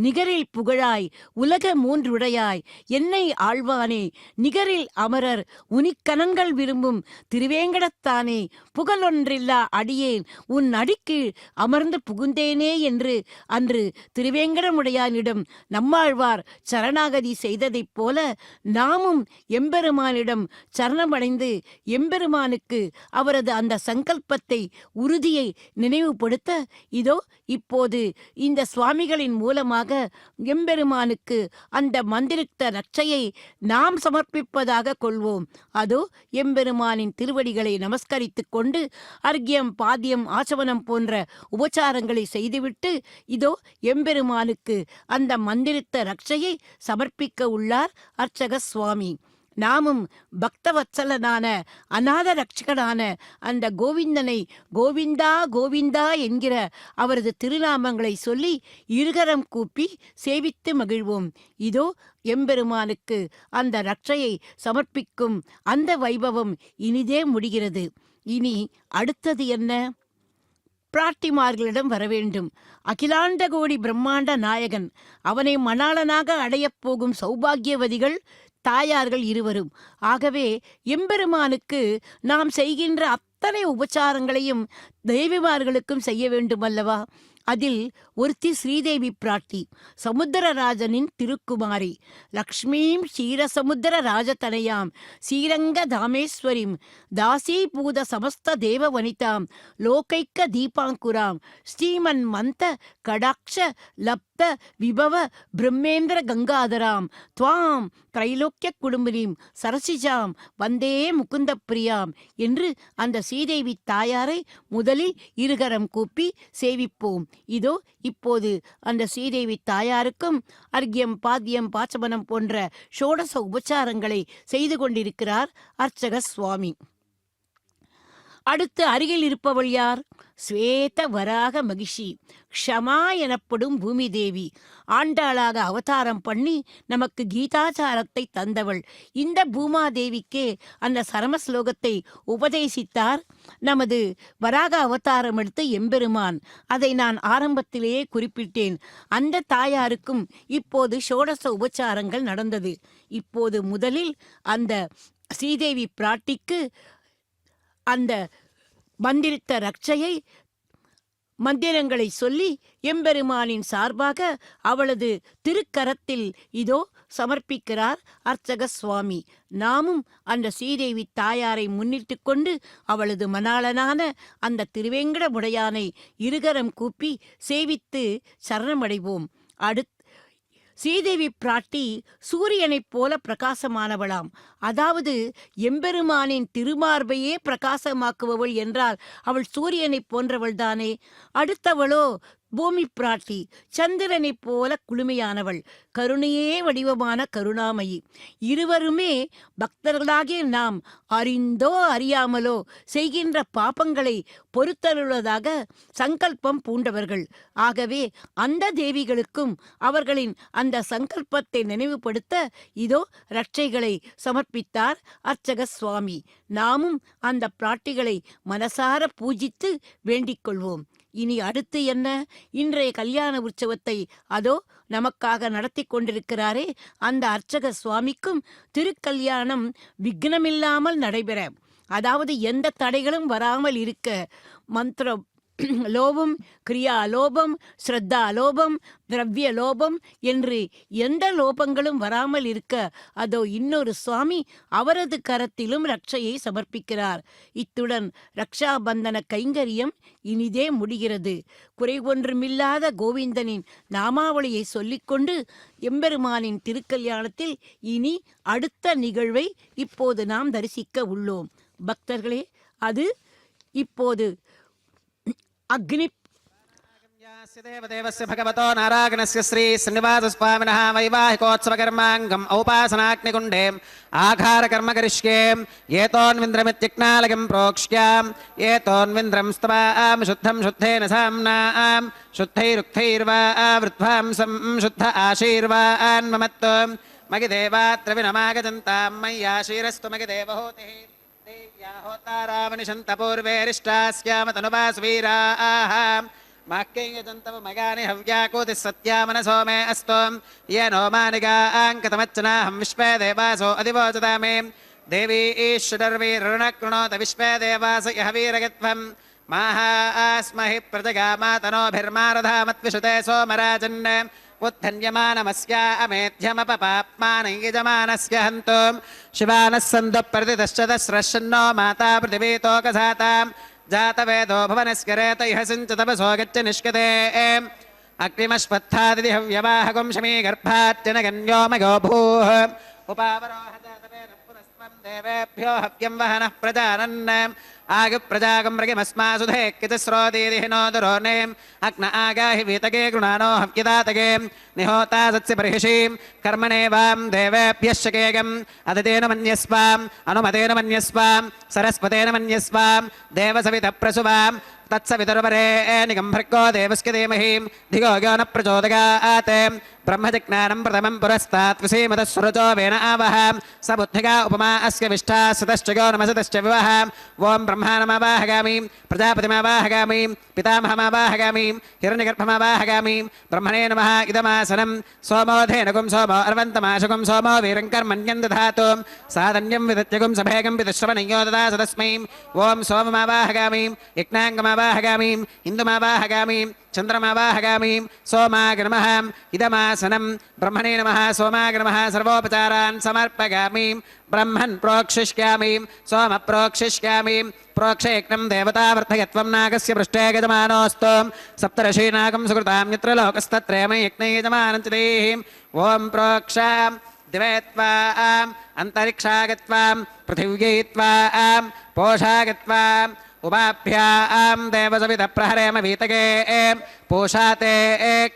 நிகரில் புகழாய் உலக மூன்றுடையாய் என்னை ஆழ்வானே நிகரில் அமரர் உனிக்கணங்கள் விரும்பும் திருவேங்கடத்தானே புகழொன்றில்லா அடியேன் உன் அடிக்கீழ் அமர்ந்து புகுந்தேனே என்று அன்று திருவேங்கடமுடையானிடம் நம்மாழ்வார் சரணாகதி செய்ததைப் போல நாமும் எம்பெருமானிடம் சரணமடைந்து எம்பெருமானுக்கு அவரது அந்த சங்கல்பத்தை உறுதியை நினைவுபடுத்த இதோ இப்போது இந்த சுவாமிகளின் மூலமாக எம்பெருமானுக்கு அந்த மந்திரித்த ரட்சையை நாம் சமர்ப்பிப்பதாக கொள்வோம். அதோ எம்பெருமானின் திருவடிகளை நமஸ்கரித்துக் கொண்டு அர்க்கியம் பாத்தியம் ஆசவனம் போன்ற உபச்சாரங்களை செய்துவிட்டு இதோ எம்பெருமானுக்கு அந்த மந்திரித்த ரட்சையை சமர்ப்பிக்க உள்ளார் அர்ச்சக சுவாமி. நாமும் பக்தவத்சலனான அநாத ரட்சகனான அந்த கோவிந்தனை கோவிந்தா கோவிந்தா என்கிற அவரது திருநாமங்களை சொல்லி இருகரம் கூப்பி சேவித்து மகிழ்வோம். இதோ எம்பெருமானுக்கு அந்த ரட்சையை சமர்ப்பிக்கும் அந்த வைபவம் இனிதே முடிகிறது. இனி அடுத்தது என்ன? பிராட்டிமார்களிடம் வரவேண்டும். அகிலாண்ட கோடி பிரம்மாண்ட நாயகன் அவனை மணாளனாக அடையப் போகும் சௌபாகியவதிகள் தாயார்கள் இருவரும். ஆகவே எம்பெருமானுக்கு நாம் செய்கின்ற அத்தனை உபச்சாரங்களையும் தேவிமார்களுக்கும் செய்ய வேண்டும் அல்லவா? அதில் ஒருத்தி ஸ்ரீதேவி பிராட்டி, சமுத்திரராஜனின் திருக்குமாரி. லக்ஷ்மீம் க்ஷீரசமுத்திர ராஜதனயாம் ஸ்ரீரங்க தாமேஸ்வரிம் தாசீபூத சமஸ்த தேவ வனிதாம் லோகைக்க தீபாங்குராம் ஸ்ரீமன் மந்த கடாட்ச லப்த விபவ பிரம்மேந்திர கங்காதராம் துவாம் திரைலோக்கிய குடும்பினிம் சரசிஜாம் வந்தே முகுந்த பிரியாம் என்று அந்த ஸ்ரீதேவி தாயாரை முதலில் இருகரம் கூப்பி சேவிப்போம். இதோ இப்போது அந்த ஸ்ரீதேவி தாயாருக்கும் அர்க்கியம் பாத்தியம் பாச்சமனம் போன்ற ஷோடச உபச்சாரங்களை செய்து கொண்டிருக்கிறார் அர்ச்சக சுவாமி. அடுத்து அருகில் இருப்பவள் யார்? ஸ்வேத வராக மகிஷி, க்ஷமா எனப்படும் பூமி தேவி. ஆண்டாளாக அவதாரம் பண்ணி நமக்கு கீதாச்சாரத்தை தந்தவள். இந்த பூமாதேவிக்கே அந்த சரம ஸ்லோகத்தை உபதேசித்தார் நமது வராக அவதாரம் எடுத்த எம்பெருமான். அதை நான் ஆரம்பத்திலேயே குறிப்பிட்டேன். அந்த தாயாருக்கும் இப்போது ஷோடச உபச்சாரங்கள் நடந்தது. இப்போது முதலில் அந்த ஸ்ரீதேவி பிராட்டிக்கு அந்த மந்திரித்த ரட்சையை மந்திரங்களை சொல்லி எம்பெருமானின் சார்பாக அவளது திருக்கரத்தில் இதோ சமர்ப்பிக்கிறார் அர்ச்சக சுவாமி. நாமும் அந்த ஸ்ரீதேவி தாயாரை முன்னிட்டு கொண்டு அவளது மணாளனான அந்த திருவேங்கடமுடையானை இருகரம் கூப்பி சேவித்து சரணமடைவோம். ஸ்ரீதேவி பிராட்டி சூரியனைப் போல பிரகாசமானவளாம். அதாவது எம்பெருமானின் திருமார்பையே பிரகாசமாக்குபவள் என்றால் அவள் சூரியனைப் போன்றவள்தானே. அடுத்தவளோ பூமி பிராட்டி சந்திரனைப் போல குளுமையானவள், கருணையே வடிவமான கருணாமயி. இருவருமே பக்தர்களாகிய நாம் அறிந்தோ அறியாமலோ செய்கின்ற பாபங்களை பொறுத்தருள்ளதாக சங்கல்பம் பூண்டவர்கள். ஆகவே அந்த தேவிகளுக்கும் அவர்களின் அந்த சங்கல்பத்தை நினைவுபடுத்த இதோ ரட்சைகளை சமர்ப்பித்தார் அர்ச்சக சுவாமி. நாமும் அந்த பிராட்டிகளை மனசார பூஜித்து வேண்டிக் கொள்வோம். இனி அடுத்து என்ன? இன்றைய கல்யாண உற்சவத்தை அதோ நமக்காக நடத்தி கொண்டிருக்கிறாரே அந்த அர்ச்சக சுவாமிக்கும் திருக்கல்யாணம் விக்னமில்லாமல் நடைபெற, அதாவது எந்த தடைகளும் வராமல் இருக்க, மந்திர லோபம், கிரியா லோபம், ஸ்ரத்தா லோபம், திரவிய லோபம் என்று எந்த லோபங்களும் வராமல் இருக்க அதோ இன்னொரு சுவாமி அவரது கரத்திலும் ரட்சையை சமர்ப்பிக்கிறார். இத்துடன் ரக்ஷாபந்தன கைங்கரியம் இனிதே முடிகிறது. குறை ஒன்றுமில்லாத கோவிந்தனின் நாமாவளியை சொல்லிக்கொண்டு எம்பெருமானின் திருக்கல்யாணத்தில் இனி அடுத்த நிகழ்வை இப்போது நாம் தரிசிக்க உள்ளோம். பக்தர்களே, அது இப்போது அக்னி देवस्य भगवतो नारायणस्य श्री श्रीनिवासस्वामिनः वैवाहिकोत्सवकर्माङ्गम् औपासनाग्निकुण्डे आघारकर्म करिष्ये। एतोन्विन्द्रमित्युक्नालयं प्रोक्ष्याम् एतोन्विन्द्रं स्तवाम शुद्धं शुद्धेन साम्नां शुद्धैरुक्थैर्वा वृद्ध्वांसं शुद्ध आशीर्वान्ममत्तु मगिदेवात्र विनमागजन्तां मय्याशीरस्तु मगिदेवहोतिः। होतारामनिशन्तपूर्वेरिष्टास्याम तनुवास्वीराः माक्ययजन्तव मगानि हव्याकोतिः सत्या मनसो मे अस्तु येनो मानिगाङ्कतमच्चनाहं विश्वे देवासो अधिवोचता मे देवी ईश्वरवीरुणकृणोत विश्वे देवास यः वीरगत्वम् माहास्महि प्रजगामातनोभिर्मारधामत्विषुते सोमराजन् उत्थन्यमानमस्या अमेध्यमपपाप्मानयजमानस्य हन्तु शिवानः सन्तु प्रतिदश्च दस्रश्नो माता पृथिवीतोकसाताम् जातवेदो भुवनस्य रेत इह सिञ्च तपसो गच्छ निष्कते अग्निमश्वत्थादिह व्यवाहकं शमी गर्भात्यनगन्यो मयो भूः उपावरोहजातवेदः देवेभ्यो हव्यं वहनः प्रजानन् आगप्रजागं मृगिमस्मासुधे कितस्रोदीदिहिनो दुरोनेम् अग्न आगाहि वीतगे गृणानो हव्यदातगे निहोता सत्स्य बर्हिषीं कर्मणे वां देवेभ्यः शकेगम् अदितेन मन्यस्वाम् अनुमतेन मन्यस्वाम् सरस्वतेन मन्यस्वाम् देवसवितप्रसुवां तत्सवितुर्वरे निगम्भर्गो देवस्य धीमहि धियो यो न प्रचोदयात् ब्रह्मजिज्ञानं प्रथमं पुरस्तात् विसीमतः सुरजो वेन आवह स बुद्धिगा उपमा अस्य विष्ठा सतश्च यो नमसतश्च विवह ॐ ब्रह्माणमावाहगामि प्रजापतिमावाहगामि पितामहमावाहगामि हिरण्यगर्भमावाहगामि ब्रह्मणे नमः इदमासनं सोमोधेनकुं सोमो अर्वन्तमाशकुं सोमो वीरं कर्मण्यं दधातु साधन्यं विदत्यकुं सभेगं विदुश्रवणयो ददासु तस्मै ॐ सोममावाहगामि यज्ञाङ्गमावाहगामि इन्दुमावाहगामि चन्द्रमावाहगामि सोमाय नमः इदमासनं ब्रह्मणे नमः सोमाय नमः सर्वोपचारान् समर्पयामि ब्रह्मन् प्रोक्षिष्यामि सोम प्रोक्षिष्यामि प्रोक्षयज्ञं देवतावर्धयत्वं नागस्य पृष्ठे यजमानोऽस्तु सप्तर्षीनागं सुकृतां यत्र लोकस्तत्रयमय यज्ञे यजमानञ्चदेः ॐ प्रोक्ष दिवे त्वाम् अन्तरिक्षागत्वां पृथिव्यै त्वाम् पोषागत्वाम् उपाभ्यां देवसवितप्रहरेम वीतगे पोषाते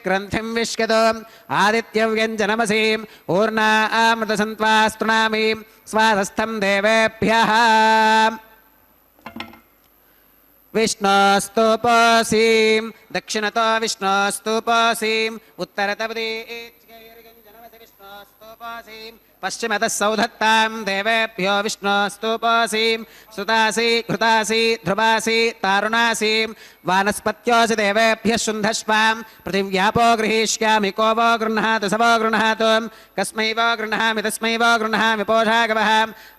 ग्रन्थिं विश्यतो आदित्यव्यञ्जनमसीम् ऊर्णामृतसन्त्वास्तृणामि स्वादस्थं देवेभ्यः विष्णोस्तुपोऽसीं दक्षिणतो विष्णोस्तुपोऽसीम् उत्तरतपदीच्यैर्गञ्जनमसि विष्णोस्तुपोऽसीम् पश्चिमतः सौधत्तां देवेभ्यो विष्णोस्तुपोऽसीं सुतासि घृतासि ध्रुवासि तारुणासि वानस्पत्योऽसि देवेभ्यः शुन्धश्वां पृथिव्यापो गृहीष्यामि को वो गृह्णातु स वो गृह्णातु कस्मै वो गृह्णामि तस्मै वो गृह्णामि पोषागवः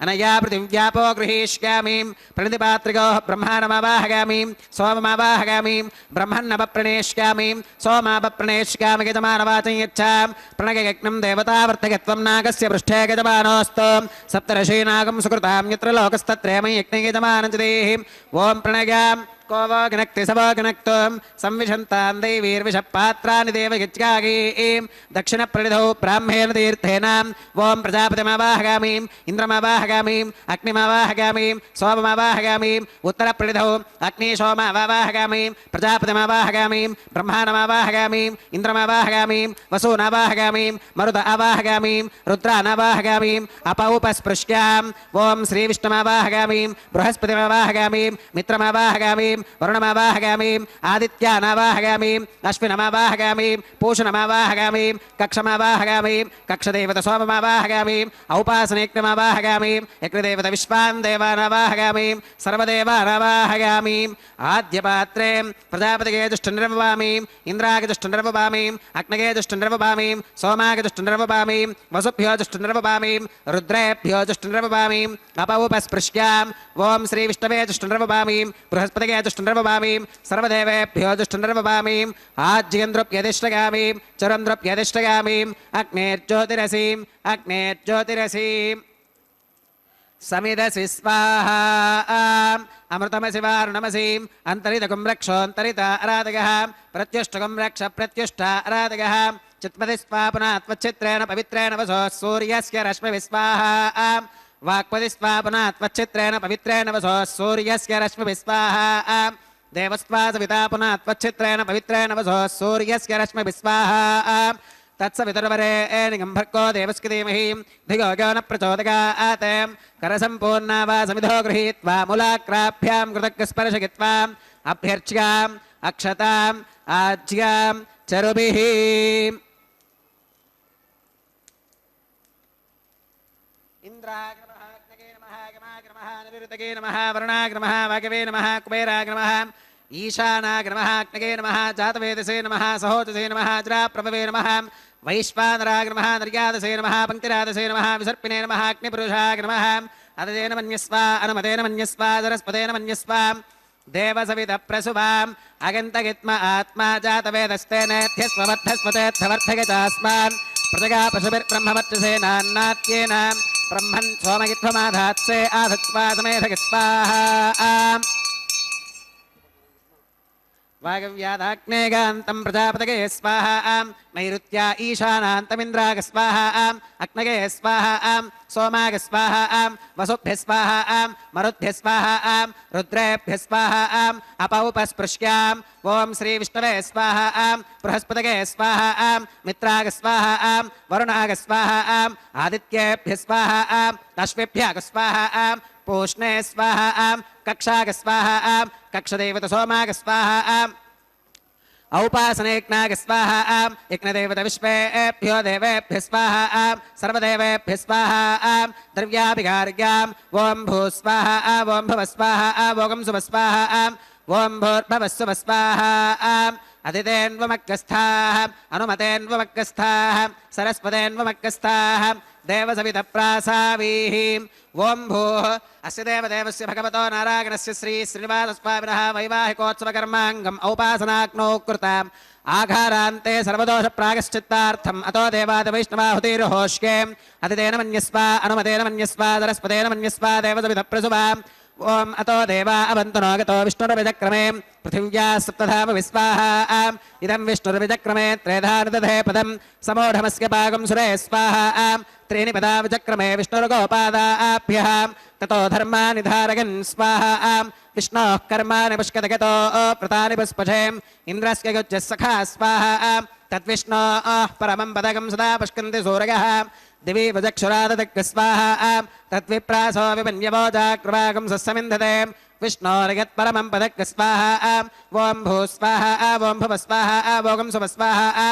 अनया पृथिव्यापो गृहीष्यामि प्रणितिपात्रिकोः ब्रह्माणमावाहगामि सोममावाहगामि ब्रह्मन्नवप्रणेष्यामि सोमावप्रणेष्यामि यजमानवाचं यच्छां प्रणययज्ञं देवतावर्धयत्वं नागस्य पृष्ठे यजमानोऽस्तु सप्तर्षीनागं सुकृतां यत्र लोकस्तत्रयमय यज्ञे यजमानञ्चदेः ॐ प्रणयां को वो गणक्ति स वो गणक्तुं संविशन्तां दैवीर्विषपात्राणि देवयज्ञागीं दक्षिणप्रणिधौ ब्राह्मेण तीर्थेन ॐ प्रजापतिमावाहगामि इन्द्रमावाहगामि अग्निमावाहगामि सोममावाहगामि उत्तरप्रणिधौ अग्निशोमावाहगामि प्रजापतिमावाहगामि ब्रह्माणमावाहगामि इन्द्रमावाहगामि वसूनावाहगामि मरुत आवाहगामि रुद्रानावाहगामि अपौपस्पृश्यां ॐ श्रीविष्णुमावाहगामि बृहस्पतिमावाहगामि मित्रमावाहगामि वरुणमावाहगामि आदित्यानावाहगामि अश्विनमावाहगामि पूषणमावाहगामि कक्षमावाहगामि कक्षदेवता सोममावाहगामि औपासनेक्नमावाहगामि यज्ञदेवता विश्वान् देवानावाहगामि सर्वदेवानावाहगामि आद्यपात्रे प्रजापतिगे जुष्टनिर्ववामि इन्द्रागे जुष्टनिर्ववामि अग्नगे जुष्टनिर्ववामि सोमागे जुष्टनिर्ववामि वसुभ्यो जुष्टनिर्ववामि रुद्रेभ्यो जुष्टनिर्ववामि अपौपस्पृश्यां ॐ श्रीविष्णवे जुष्टनिर्ववामि बृहस्पतिगे जुष्टनिर्ववामि सर्वदेवेभ्यो जुष्टनिर्ववामि आज्यन्द्रुप्यधिष्ठगामि चरन्द्रुप्यधिष्ठगामि अग्नेर्ज्योतिरसीम् अग्नेर्ज्योतिरसीम् समिदसि स्वाहा अमृतमसि वारुणमसीम् अन्तरितकुं रक्षोऽन्तरित आराधकः प्रत्युष्टकुं रक्ष प्रत्युष्ट आराधकः चित्पति स्वा पुनः त्वच्चित्रेण पवित्रेण वसो सूर्यस्य रश्मिभिः स्वाहा वाक्पति स्वा पुनः त्वच्चित्रेण पवित्रेण वसो सूर्यस्य रश्मिभिः स्वाहा देवस्त्वा सविता पुनः त्वच्चित्रेण पवित्रेण वसो सूर्यस्य रश्मिभिः स्वाहा तत्सवितुर्वरेण्यम्भर्गो देवस्य धीमहि धियो यो न प्रचोदयात् करसम्पूर्णा वा समिधो गृहीत्वा मूलाग्राभ्यां कृतज्ञस्पर्शयित्वा अभ्यर्च्याम् अक्षताम् आज्यां चरुभिः इन्द्राय नमः अग्नये नमः निवृतगे नमः वरुणाग नमः वागवे नमः कुबेराग नमः ईशानाग नमः अग्नगे नमः जातवेदसे नमः सहोदसे नमः अजराप्रभवे नमः वैश्वानराग नमः नर्यादसे नमः पंक्तिरादसे नमः विसर्पिणे नमः अग्निपुरुषाग नमः अदतेन मन्यस्वा अनुमतेन मन्यस्वा सरस्वतेन मन्यस्वा देवसवितप्रसुवाम् अगन्तगित्म आत्मा जातवेदस्तेनेध्यस्ववर्धस्वतेऽर्थवर्धगतास्मान् प्रजगा पशुभिर्ब्रह्मवर्चसेनान्नात्येन ब्रह्मन् सोमगित्वमाधात्से आधत्स्वा समेधगस्वाहा वागव्यादाग्नेगान्तं प्रजापतये स्वाहा नैऋत्या ईशानान्तमिन्द्राग स्वाहा अग्नगे स्वाहा सोमाग स्वाहा वसुभ्यः स्वाहा मरुद्भ्यः स्वाहा रुद्रेभ्यः स्वाहा अपौपस्पृश्याम् ॐ श्रीविष्णवे स्वाहा बृहस्पतये स्वाहा मित्राग स्वाहा वरुणाग स्वाहा आदित्येभ्यः स्वाहा अश्वेभ्यः स्वाहा पूष्णे स्वाहा कक्षाग स्वाहा कक्षदेवत सोमाग स्वाहा औपासनेक्नाग स्वाहा यज्ञदेवत विश्वेभ्यो देवेभ्यः स्वाहा सर्वदेवेभ्यः स्वाहा द्रव्याभिगार्याम् ॐ भूस्वाहा ॐ भवस्वाहा ॐ सुवस्वाहा ॐ भूर्भवस्सुवस्वाहा अदितेन्वमग्गस्थाः अनुमतेन्वमग्गस्थाः सरस्वतेन्वमग्गस्थाः देवसवितप्रासावीः ॐ भूः अस्य देवदेवस्य भगवतो नारायणस्य श्री श्रीनिवासस्वामिनः वैवाहिकोत्सवकर्माङ्गम् औपासनाग्नौ कृताम् आघारान्ते सर्वदोषप्रागश्चित्तार्थम् अतो देवादिवैष्णवाहुतिर्होष्ये अदितेन मन्यस्वा अनुमतेन मन्यस्वा सरस्वतेन मन्यस्वा देवसवितप्रसुवाम् ओम अतो देवा अवन्तु नोगतो विष्णुरविचक्रमे पृथिव्या सप्तधाम विस्वाहा इदं विष्णुरविचक्रमे त्रेधानुदधे पदं समूढमस्य पागं सुरे स्वाहा त्रीणि पदा विचक्रमे विष्णुर्गोपादाभ्यः ततो धर्मानि धारयन् स्वाहा विष्णोः कर्माणि पुष्कतगतो प्रतानि पुष्पशे इन्द्रस्य युज्यः सखा स्वाहा तद्विष्णोः परमं पदकं सदा पुष्कन्ति सूरयः दिवि वजक्षुराददिक् स्वाहा तद्विप्रासो विपन्यवोजाकृवागं सस्समिन्धते विष्णोर्यत्परमं पदक् स्वाहा ॐ भूस्वाहा ॐ भुवस्वाहा ॐ सुवस्वाहा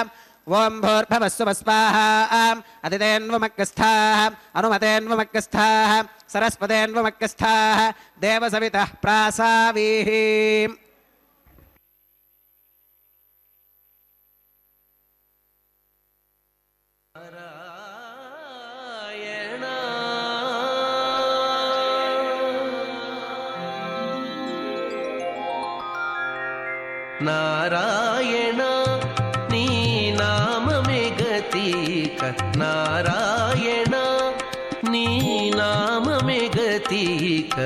ॐ भूर्भवस्सुवस्वाहा अदितेन्वमग्गस्थाः अनुमतेन्वमग्गस्थाः सरस्वतेन्वमग्गस्थाः देवसवितः प्रासावीः నారాయణ నీ నామమే గతిక నారాయణ నీ నామమే గతిక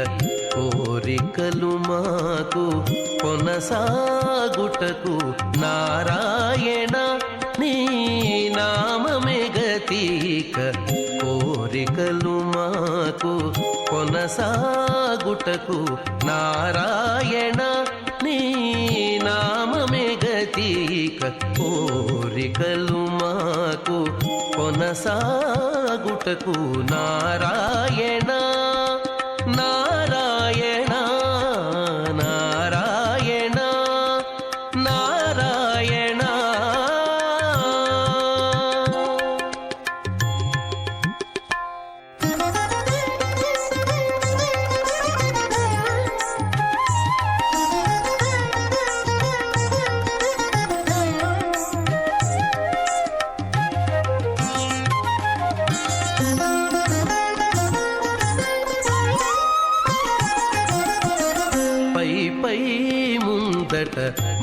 కోరికలు మాకు కొనసాగుటకు నారాయణ నీ నామమే గతిక కోరికలు మాకు కొనసాగుటకు నారాయణ నీ నామమే గతిక కోరికలు మాకు కొనసాగుటకు నారాయణ నారాయణ నారాయణ నారాయణ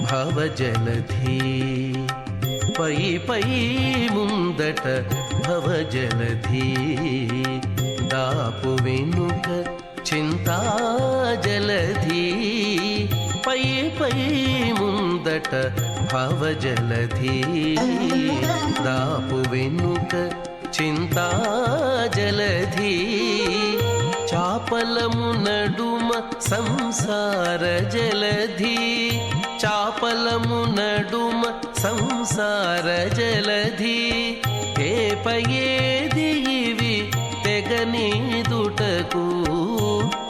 భవజలధి పై పై ముందట భవజలధి దాపు వెనుక చింతాజలధి పై పై ముందట భవజలధి దాపు వెనుక చింతాజలధి చాపలము నడుమ సంసార జలధి చాపలము నడుమ సంసార జలధి ఏపయేది ఇవి తెగనీదుటకు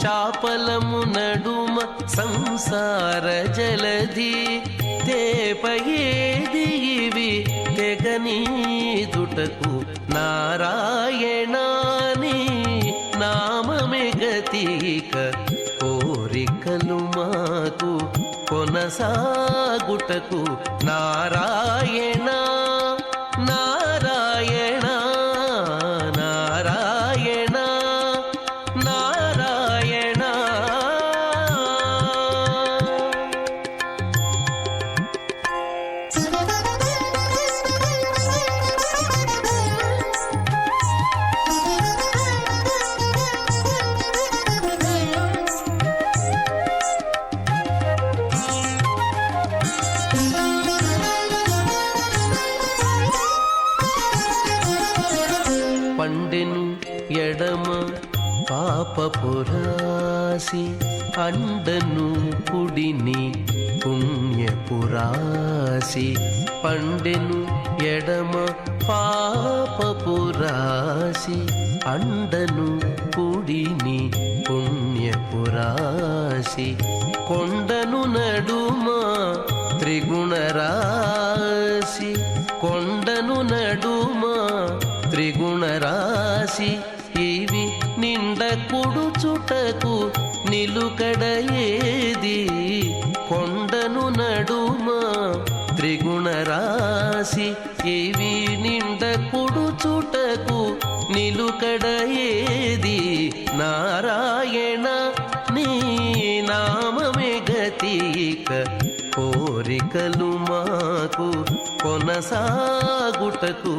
చాపలము నడుమ సంసార జలధి తేపయేది ఇవి తెగనీదుటకు నారాయణాని నామమే గతి గతిక కోరికలు మాకు కొనసాగుటకు నారాయణ నారాయణ నారాయణ నారాయణ. పండెను ఎడమ పాపపురాసి అండను కుడిని పుణ్యపురాసి. పండెను ఎడమ పాపపురాసి అండను కుడిని పుణ్యపురాసి. కొండను నడుమ త్రిగుణరాశి కొండను నడుమ త్రిగుణరాశి. ఇవి నిండ కుడుచుటకు నిలుకడ ఏది కొండను నడుమ త్రిగుణరాశి. ఇవి నిండ కుడుచుటకు నిలుకడ ఏది నారాయణ నీ నామమే గతిక కోరికలు మాకు కొనసాగుటకు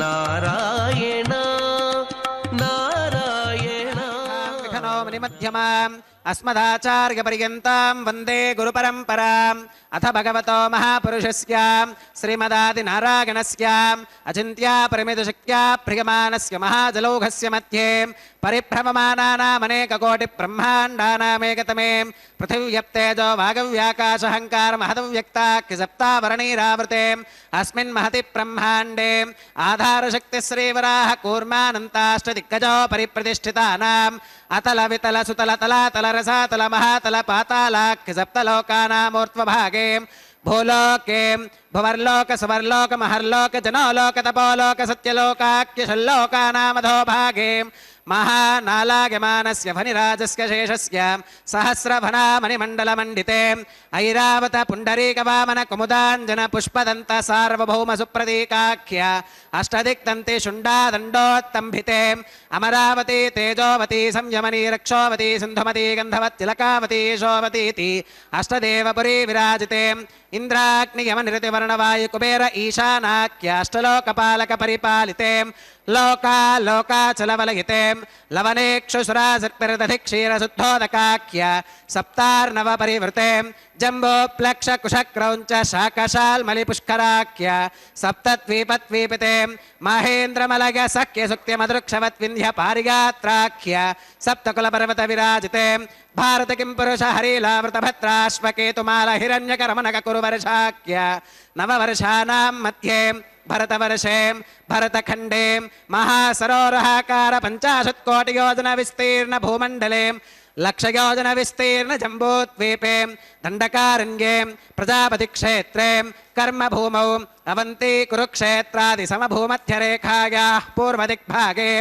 నారాయణ నారాయణ. మధ్యమాం అస్మదాచార్య పర్యంతం వందే గురు పరంపరాం. అథ భగవతో మహాపురుషస్య శ్రీమదాది నారాయణస్య అచింత్య పరిమిత శక్త్యా ప్రియమానస్య మహాజలౌఘస్య మధ్యే పరిభ్రమమానానామనేక కోటి బ్రహ్మాండానామేకతమే పృథివ్యప్తేజో వాగవ్యాకాశహంకార మహదవ్యక్తాఖ్య సప్తావరణీరావృతే అస్మిన్ మహతి బ్రహ్మాండే ఆధారశక్తి శ్రీవరాహ కూర్మానంతాష్టదిగ్గజో పరిప్రతిష్ఠితానాం అతల వితల సుతల తలాతల రసాతల మహాతల పాతాళాఖ్య సప్తలోకానామూర్ధ్వభాగే భూలోకే భువర్లోక సువర్లోక మహర్లోక జనోలోక తపోలోక సత్యలోకాఖ్యషల్లోకానామధోభాగే మహానాలాగమానస్య ఫణిరాజస్య శేషస్య సహస్రఫణామణిమండలమండితే ఐరావత పుండరీకవామన కుముదాంజన పుష్పదంత సార్వభౌమ సుప్రతీకాఖ్య అష్టదిక్తంతి శుండాదండోత్తంభితే అమరావతి తేజోవతి సంయమనీ రక్షోవతి సింధుమతి గంధవత్తిలకావతి యశోవతీతి అష్టదేవపురీ విరాజితే ఇంద్రాగ్నియమనిరతివర్ణవాయు కుబేర ఈశానాఖ్యాష్టలోకపాలక పరిపాలితే లోకాలోకాచలవలయితే లవనేక్షుసురాసర్పిరదధిక్షీరశుద్ధోదకాఖ్య సప్తార్ణవ పరివృతే జంబోప్లక్ష కుశక్రౌంచ శాకశాల్మలిపుష్కరాఖ్య సప్తద్వీపద్వీపితే మహేంద్రమలగ సఖ్య సుక్త్యమదృక్షవత్ వింధ్య పారిగాత్రాఖ్య సప్తకులపర్వత విరాజితే భారత కిం పురుష హరీలావృతభద్రాశ్వకేతుమాల హిరణ్యకరమణక కురువర్షాఖ్య నవవర్షానాం మధ్యే భరతవర్షే భరతఖండే మహాసరోరహాకార 50 కోటి యోజన విస్తీర్ణ భూమండలే లక్షయోజన విస్తీర్ణ జంబూద్వీపే దండకారణ్యే ప్రజాపతి క్షేత్రే కర్మభూమౌ అవంతి కురుక్షేత్రాది సమభూమధ్యరేఖాయాః పూర్వదిగ్భాగే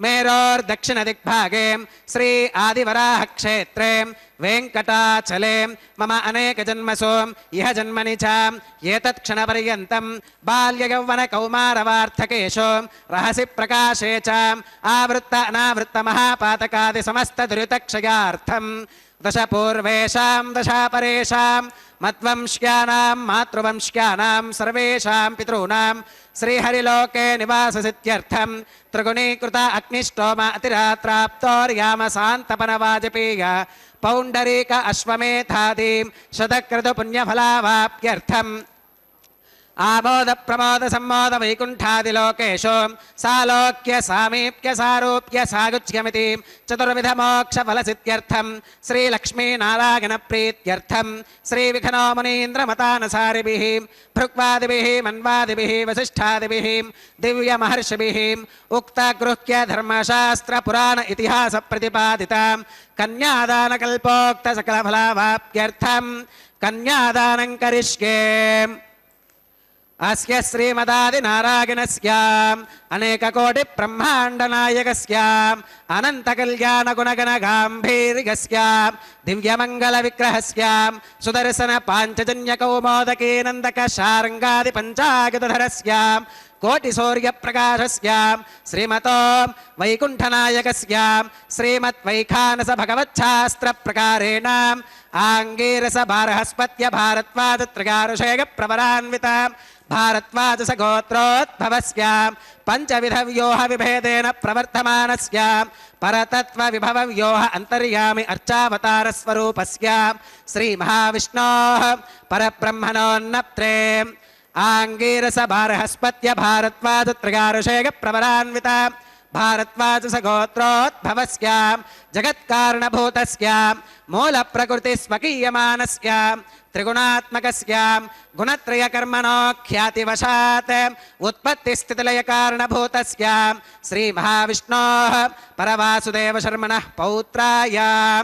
మేరోర్దక్షిణదిగ్భాగే శ్రీ ఆదివరాహ క్షేత్రే వెంకటాచలే మమ అనేక జన్మసు ఇహ జన్మని చ ఏతత్క్షణపర్యంతం బాల్యయౌవన కౌమారవార్థకేషు రహసి ప్రకాశే చ ఆవృత్త అనావృత్త మహాపాతకాది సమస్త దురితక్షయార్థం దశ పూర్వేషాం దశాపరేషాం మద్వంశ్యానాం మాతృవంశ్యానాం సర్వేషాం పితॄణాం శ్రీహరిలోకే నివాససిద్ధ్యర్థం త్రిగుణీకృత అగ్నిష్టోమ అతిరాత్రాప్తోర్యామ శాంతపనవాజపేయ పౌండరీక అశ్వమేధాదీం శతక్రతు పుణ్యఫలావాప్యర్థం ఆమోద ప్రమోద సమ్మోద వైకుంఠాదిలోకేషు సాలోక్య సామీప్య సారూప్య సాగుచ్యమితి చతుర్విధ మోక్ష ఫలసిద్ధ్యర్థం శ్రీలక్ష్మీనారాయణ ప్రీత్యర్థం శ్రీవిఘ్నో మునీంద్రమతానసారిభిః భృగ్వాదిభిః మన్వాదిభిః వసిష్ఠాదిభిః దివ్య మహర్షిభిః ఉక్తగృహ్య ధర్మశాస్త్ర పురాణ ఇతిహాస ప్రతిపాదితాం కన్యాదాన కల్పోక్త సకల ఫలావాప్యర్థం కన్యాదానం కరిష్యే. అస్య శ్రీమదాదినారాయణస్యాం అనేకకోటిబ్రహ్మాండనాయకస్యాం అనంతకల్యాణగుణగణగాంభీర్యస్యాం దివ్యమంగళవిగ్రహస్యాం సుదర్శన పాంచజన్యకౌమోదకీనందక శార్ంగాది పంచాగతధరస్యాం కోటిసూర్యప్రకాశస్యాం శ్రీమతో వైకుంఠనాయకస్యాం శ్రీమద్వైఖానస భగవచ్ఛాస్త్రప్రకారేణ ఆంగీరస బారహస్పత్య భారద్వాజత్రయారుషేయ ప్రవరాన్వితాం భారద్వాజస గోత్రోద్భవస్యాం పంచవిధ వ్యూహ విభేదేన ప్రవర్తమానస్యాం పరతత్వ విభవ వ్యూహ అంతర్యామి అర్చావతార స్వరూపస్యాం శ్రీ మహావిష్ణోః పరబ్రహ్మణోన్నప్త్రే ఆంగీరస బారహస్పత్య భారద్వాజత్రయారుషేయ ప్రవరాన్వితాం భారద్వాజస గోత్రోద్భవస్యాం జగత్కారణభూతస్యాం మూల ప్రకృతి స్వకీయమానస్యాం త్రిగుణాత్మకస్యాం గుణత్రయకర్మణో ఖ్యాతివశాత్ ఉత్పత్తి స్థితిలయ కారణభూతస్యాం శ్రీ మహావిష్ణోః పరవాసుదేవ శర్మణః పౌత్రాయాం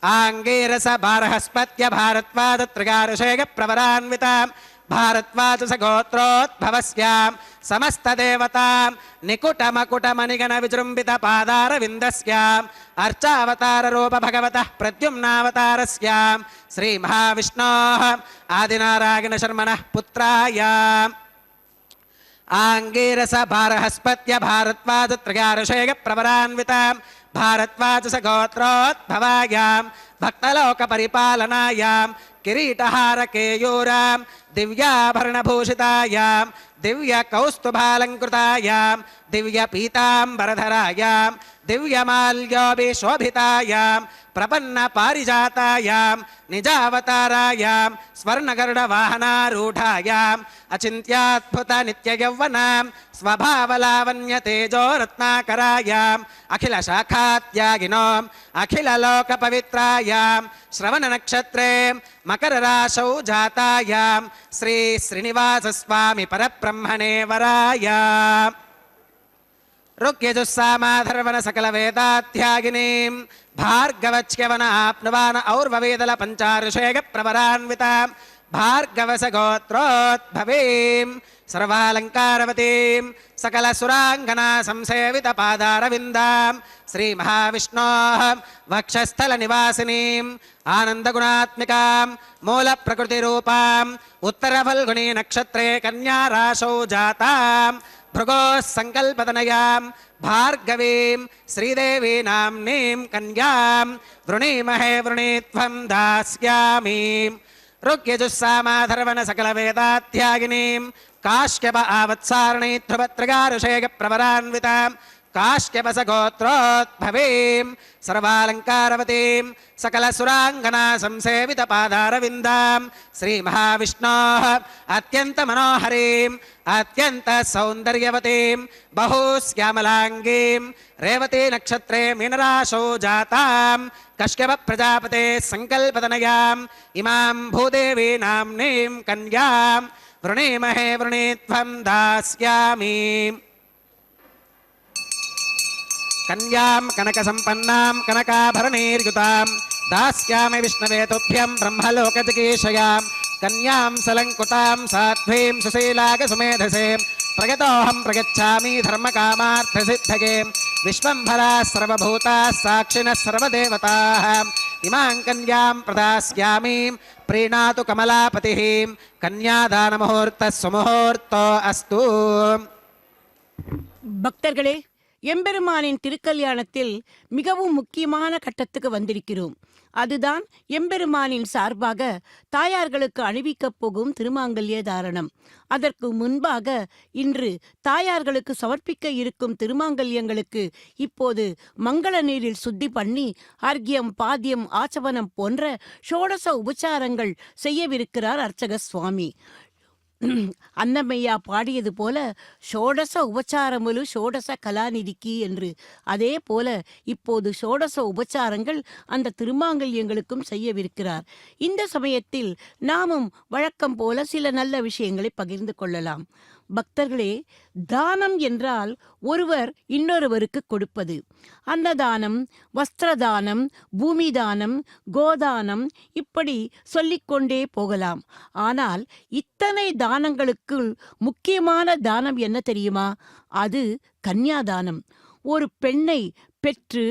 ఆంగీరస బారహస్పత్య భారద్వాజత్రయారుషేయ ప్రవరాన్వితాం భారద్వాజస గోత్రోద్భవస్యాం సమస్తదేవతాం నికుటమకుటమణిగణ విజృంభిత పాదారవిందస్యాం అర్చావతార రూప భగవతః ప్రద్యుమ్నావతారస్యాం శ్రీ మహావిష్ణోః ఆదినారాయణ శర్మణః పుత్రాయాం ఆంగీరస బారహస్పత్య భారద్వాజత్రయారుషేయ ప్రవరాన్వితాం భారద్వాజస గోత్రోద్భవాయాం భక్తలోక పరిపాలనాయాం కిరీటహార కేయూరాం దివ్యాభరణభూషితాయాం దివ్య కౌస్తుభాలంకృతాయాం దివ్య పీతాంబరధరాయాం దివ్యమాల్యోభిశోభితాయాం ప్రపన్న పారిజాతాయాం నిజావతారాయాం స్వర్ణగరుడ వాహనారూఢాయాం అచింత్యాద్భుత నిత్యయౌవనాం స్వభావలావణ్య తేజో రత్నాకరాయాం అఖిల శాఖాత్యాగినోం అఖిల లోక పవిత్రాయాం శ్రవణ నక్షత్రే మకర రాశౌ జాతాయాం శ్రీ శ్రీనివాస స్వామి పరబ్రహ్మణే వరాయాం రుక్యజుస్సామాధర్వణ సకల వేదాధ్యాగినీం భార్గవచ్యవన ఆప్నువాన ఔర్వవేదల పంచారుషేయ ప్రవరాన్వితాం భార్గవస గోత్రోద్భవీం సర్వాలంకారవతీం సకల సురాంగనా సంసేవిత పాదారవిందాం శ్రీ మహావిష్ణోః వక్షస్థల నివాసినీం ఆనందగుణాత్మికాం మూల ప్రకృతి రూపాం ఉత్తర ఫల్గుణీ నక్షత్రే కన్యా రాశౌ జాతాం భృగోః సంకల్పతనయాం భార్గవీం శ్రీదేవీ నామ్నీం కన్యాం వృణీమహే వృణీత్వం దాస్యామీం రుక్యజుస్సామాధర్వణ సకల వేదాధ్యాగినీం కాశ్యప ఆవత్సారణీ ధ్రువత్రయారుషేయ ప్రవరాన్వితాం కాశ్యపస గోత్రోద్భవీం సర్వాలంకారవతీం సకల సురాంగనా సంసేవిత పాదారవిందాం శ్రీ మహావిష్ణోః అత్యంత మనోహరీం అత్యంత సౌందర్యవతీం బహుశ్యామలాంగీం రేవతీ నక్షత్రే మీనరాశౌ జాతాం కశ్యప ప్రజాపతే సంకల్పతనయాం ఇమాం భూదేవీ నామ్నీం కన్యాం వృణీమహే వృణీత్వం దాస్యామీం కన్యాం కనక సంపన్నాం కనకాభరణైర్యుతాం దాస్యామి విష్ణవే తుభ్యం బ్రహ్మలోకజిగీషయాం కన్యాం సలంకుతాం సాధ్వీం సుశీలాగ సుమేధసే ప్రగతోహం ప్రగచ్ఛామి ధర్మకామార్థసిద్ధగే విశ్వంభరా సర్వభూతా సాక్షిణః సర్వదేవతాః ఇమాం కన్యాం ప్రదాస్యామి ప్రీణాతు కమలాపతిః కన్యాదానముహూర్తః సుముహూర్తో అస్తు. பக்தர்களே, எம்பெருமானின் திருக்கல்யாணத்தில் மிகவும் முக்கியமான கட்டத்துக்கு வந்திருக்கிறோம். அதுதான் எம்பெருமானின் சார்பாக தாயார்களுக்கு அணிவிக்கப் போகும் திருமாங்கல்ய தாரணம். அதற்கு முன்பாக இன்று தாயார்களுக்கு சமர்ப்பிக்க இருக்கும் திருமாங்கல்யங்களுக்கு இப்போது மங்கள நீரில் சுத்தி பண்ணி அர்க்கியம், பாத்தியம், ஆச்சவனம் போன்ற ஷோடச உபச்சாரங்கள் செய்யவிருக்கிறார் அர்ச்சக சுவாமி. அன்னமையா பாடியது போல ஷோடச உபச்சாரமுலு ஷோடச கலாநிதிக்கு என்று, அதே போல இப்போது ஷோடச உபச்சாரங்கள் அந்த திருமாங்கல்யங்களுக்கும் செய்யவிருக்கிறார். இந்த சமயத்தில் நாமும் வழக்கம் போல சில நல்ல விஷயங்களை பகிர்ந்து கொள்ளலாம். பக்தர்களே, தானம் என்றால் ஒருவர் இன்னொருவருக்கு கொடுப்பது. அன்னதானம், வஸ்திரதானம், பூமி தானம், கோதானம், இப்படி சொல்லிக்கொண்டே போகலாம். ஆனால் இத்தனை தானங்களுக்குள் முக்கியமான தானம் என்ன தெரியுமா? அது கன்யாதானம். ஒரு பெண்ணை பெற்று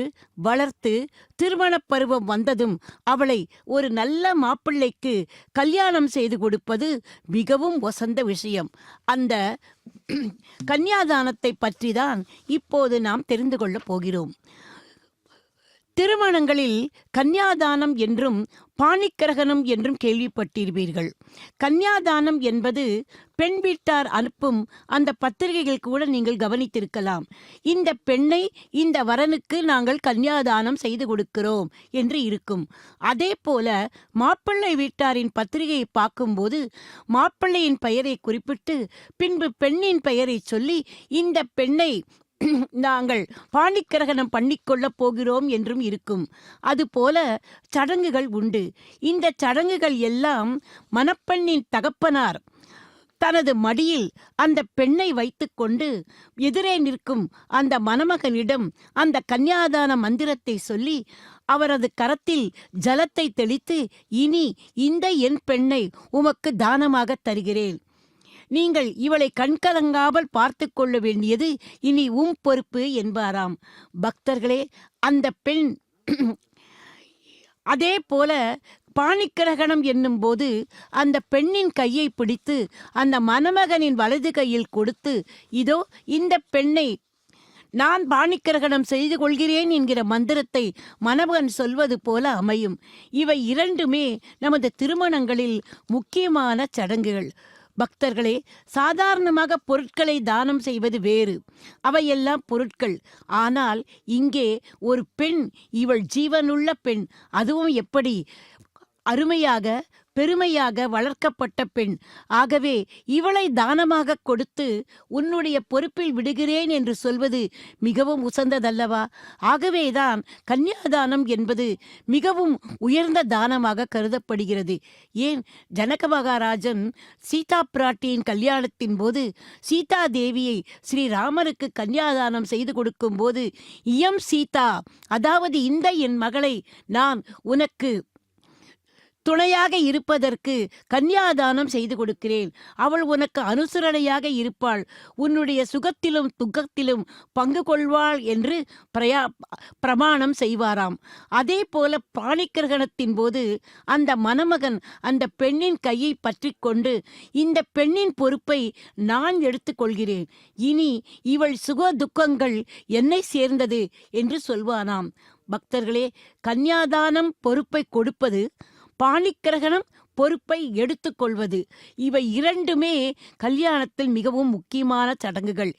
வளர்த்து திருமணப் பருவம் வந்ததும் அவளை ஒரு நல்ல மாப்பிள்ளைக்கு கல்யாணம் செய்து கொடுப்பது மிகவும் வசந்த விஷயம். அந்த கன்யாதானத்தை பற்றி தான் இப்போது நாம் தெரிந்து கொள்ளப் போகிறோம். திருமணங்களில் கன்யாதானம் என்றும் பாணிக்கிரகணம் என்றும் கேள்விப்பட்டிருப்பீர்கள். கன்யாதானம் என்பது பெண் வீட்டார் அனுப்பும் அந்த பத்திரிகைகள் கூட நீங்கள் கவனித்திருக்கலாம். இந்த பெண்ணை இந்த வரனுக்கு நாங்கள் கன்யாதானம் செய்து கொடுக்கிறோம் என்று இருக்கும். அதே போல மாப்பிள்ளை வீட்டாரின் பத்திரிகையை பார்க்கும்போது மாப்பிள்ளையின் பெயரை குறிப்பிட்டு பின்பு பெண்ணின் பெயரை சொல்லி இந்த பெண்ணை நாங்கள் பாணிக்கிரகணம் பண்ணிக்கொள்ளப் போகிறோம் என்றும் இருக்கும். அதுபோல சடங்குகள் உண்டு. இந்த சடங்குகள் எல்லாம் மணப்பெண்ணின் தகப்பனார் தனது மடியில் அந்த பெண்ணை வைத்துக்கொண்டு எதிரே நிற்கும் அந்த மணமகனிடம் அந்த கன்யாதான மந்திரத்தை சொல்லி அவரது கரத்தில் ஜலத்தை தெளித்து, இனி இந்த என் பெண்ணை உமக்கு தானமாக தருகிறேன், நீங்கள் இவளை கண்கலங்காமல் பார்த்து கொள்ள வேண்டியது இனி பொறுப்பு என்பாராம். பக்தர்களே, அந்த பெண் அதே போல பாணிக்கிரகணம் என்னும் போது அந்த பெண்ணின் கையை பிடித்து அந்த மணமகனின் வலது கையில் கொடுத்து, இதோ இந்த பெண்ணை நான் பாணிக்கிரகணம் செய்து கொள்கிறேன் என்கிற மந்திரத்தை மணமகன் சொல்வது போல அமையும். இவை இரண்டுமே நமது திருமணங்களில் முக்கியமான சடங்குகள். பக்தர்களே, சாதாரணமாக பொருட்களை தானம் செய்வது வேறு, அவையெல்லாம் பொருட்கள். ஆனால் இங்கே ஒரு பெண், இவள் ஜீவனுள்ள பெண், அதுவும் எப்படி அருமையாக பெருமையாக வளர்க்கப்பட்ட பெண். ஆகவே இவளை தானமாக கொடுத்து உன்னுடைய பொறுப்பில் விடுகிறேன் என்று சொல்வது மிகவும் உசந்ததல்லவா? ஆகவேதான் கன்யாதானம் என்பது மிகவும் உயர்ந்த தானமாக கருதப்படுகிறது. ஏன், ஜனக மகாராஜன் சீதா பிராட்டியின் கல்யாணத்தின் போது சீதா தேவியை ஸ்ரீராமருக்கு கன்யாதானம் செய்து கொடுக்கும் போது, இயம் சீதா, அதாவது இந்த என் மகளை நான் உனக்கு துணையாக இருப்பதற்கு கன்யாதானம் செய்து கொடுக்கிறேன், அவள் உனக்கு அனுசரணையாக இருப்பாள், உன்னுடைய சுகத்திலும் துக்கத்திலும் பங்கு கொள்வாள் என்று பிரமாணம் செய்வாராம். அதே போல பாணிக்கிரகணத்தின் போது அந்த மணமகன் அந்த பெண்ணின் கையை பற்றி கொண்டு, இந்த பெண்ணின் பொறுப்பை நான் எடுத்துக்கொள்கிறேன், இனி இவள் சுக துக்கங்கள் என்னை சேர்ந்தது என்று சொல்வானாம். பக்தர்களே, கன்யாதானம் பொறுப்பை கொடுப்பது, பாணிக்கிரகணம் பொறுப்பை எடுத்துக்கொள்வது, இவை இரண்டுமே கல்யாணத்தில் மிகவும் முக்கியமான சடங்குகள்.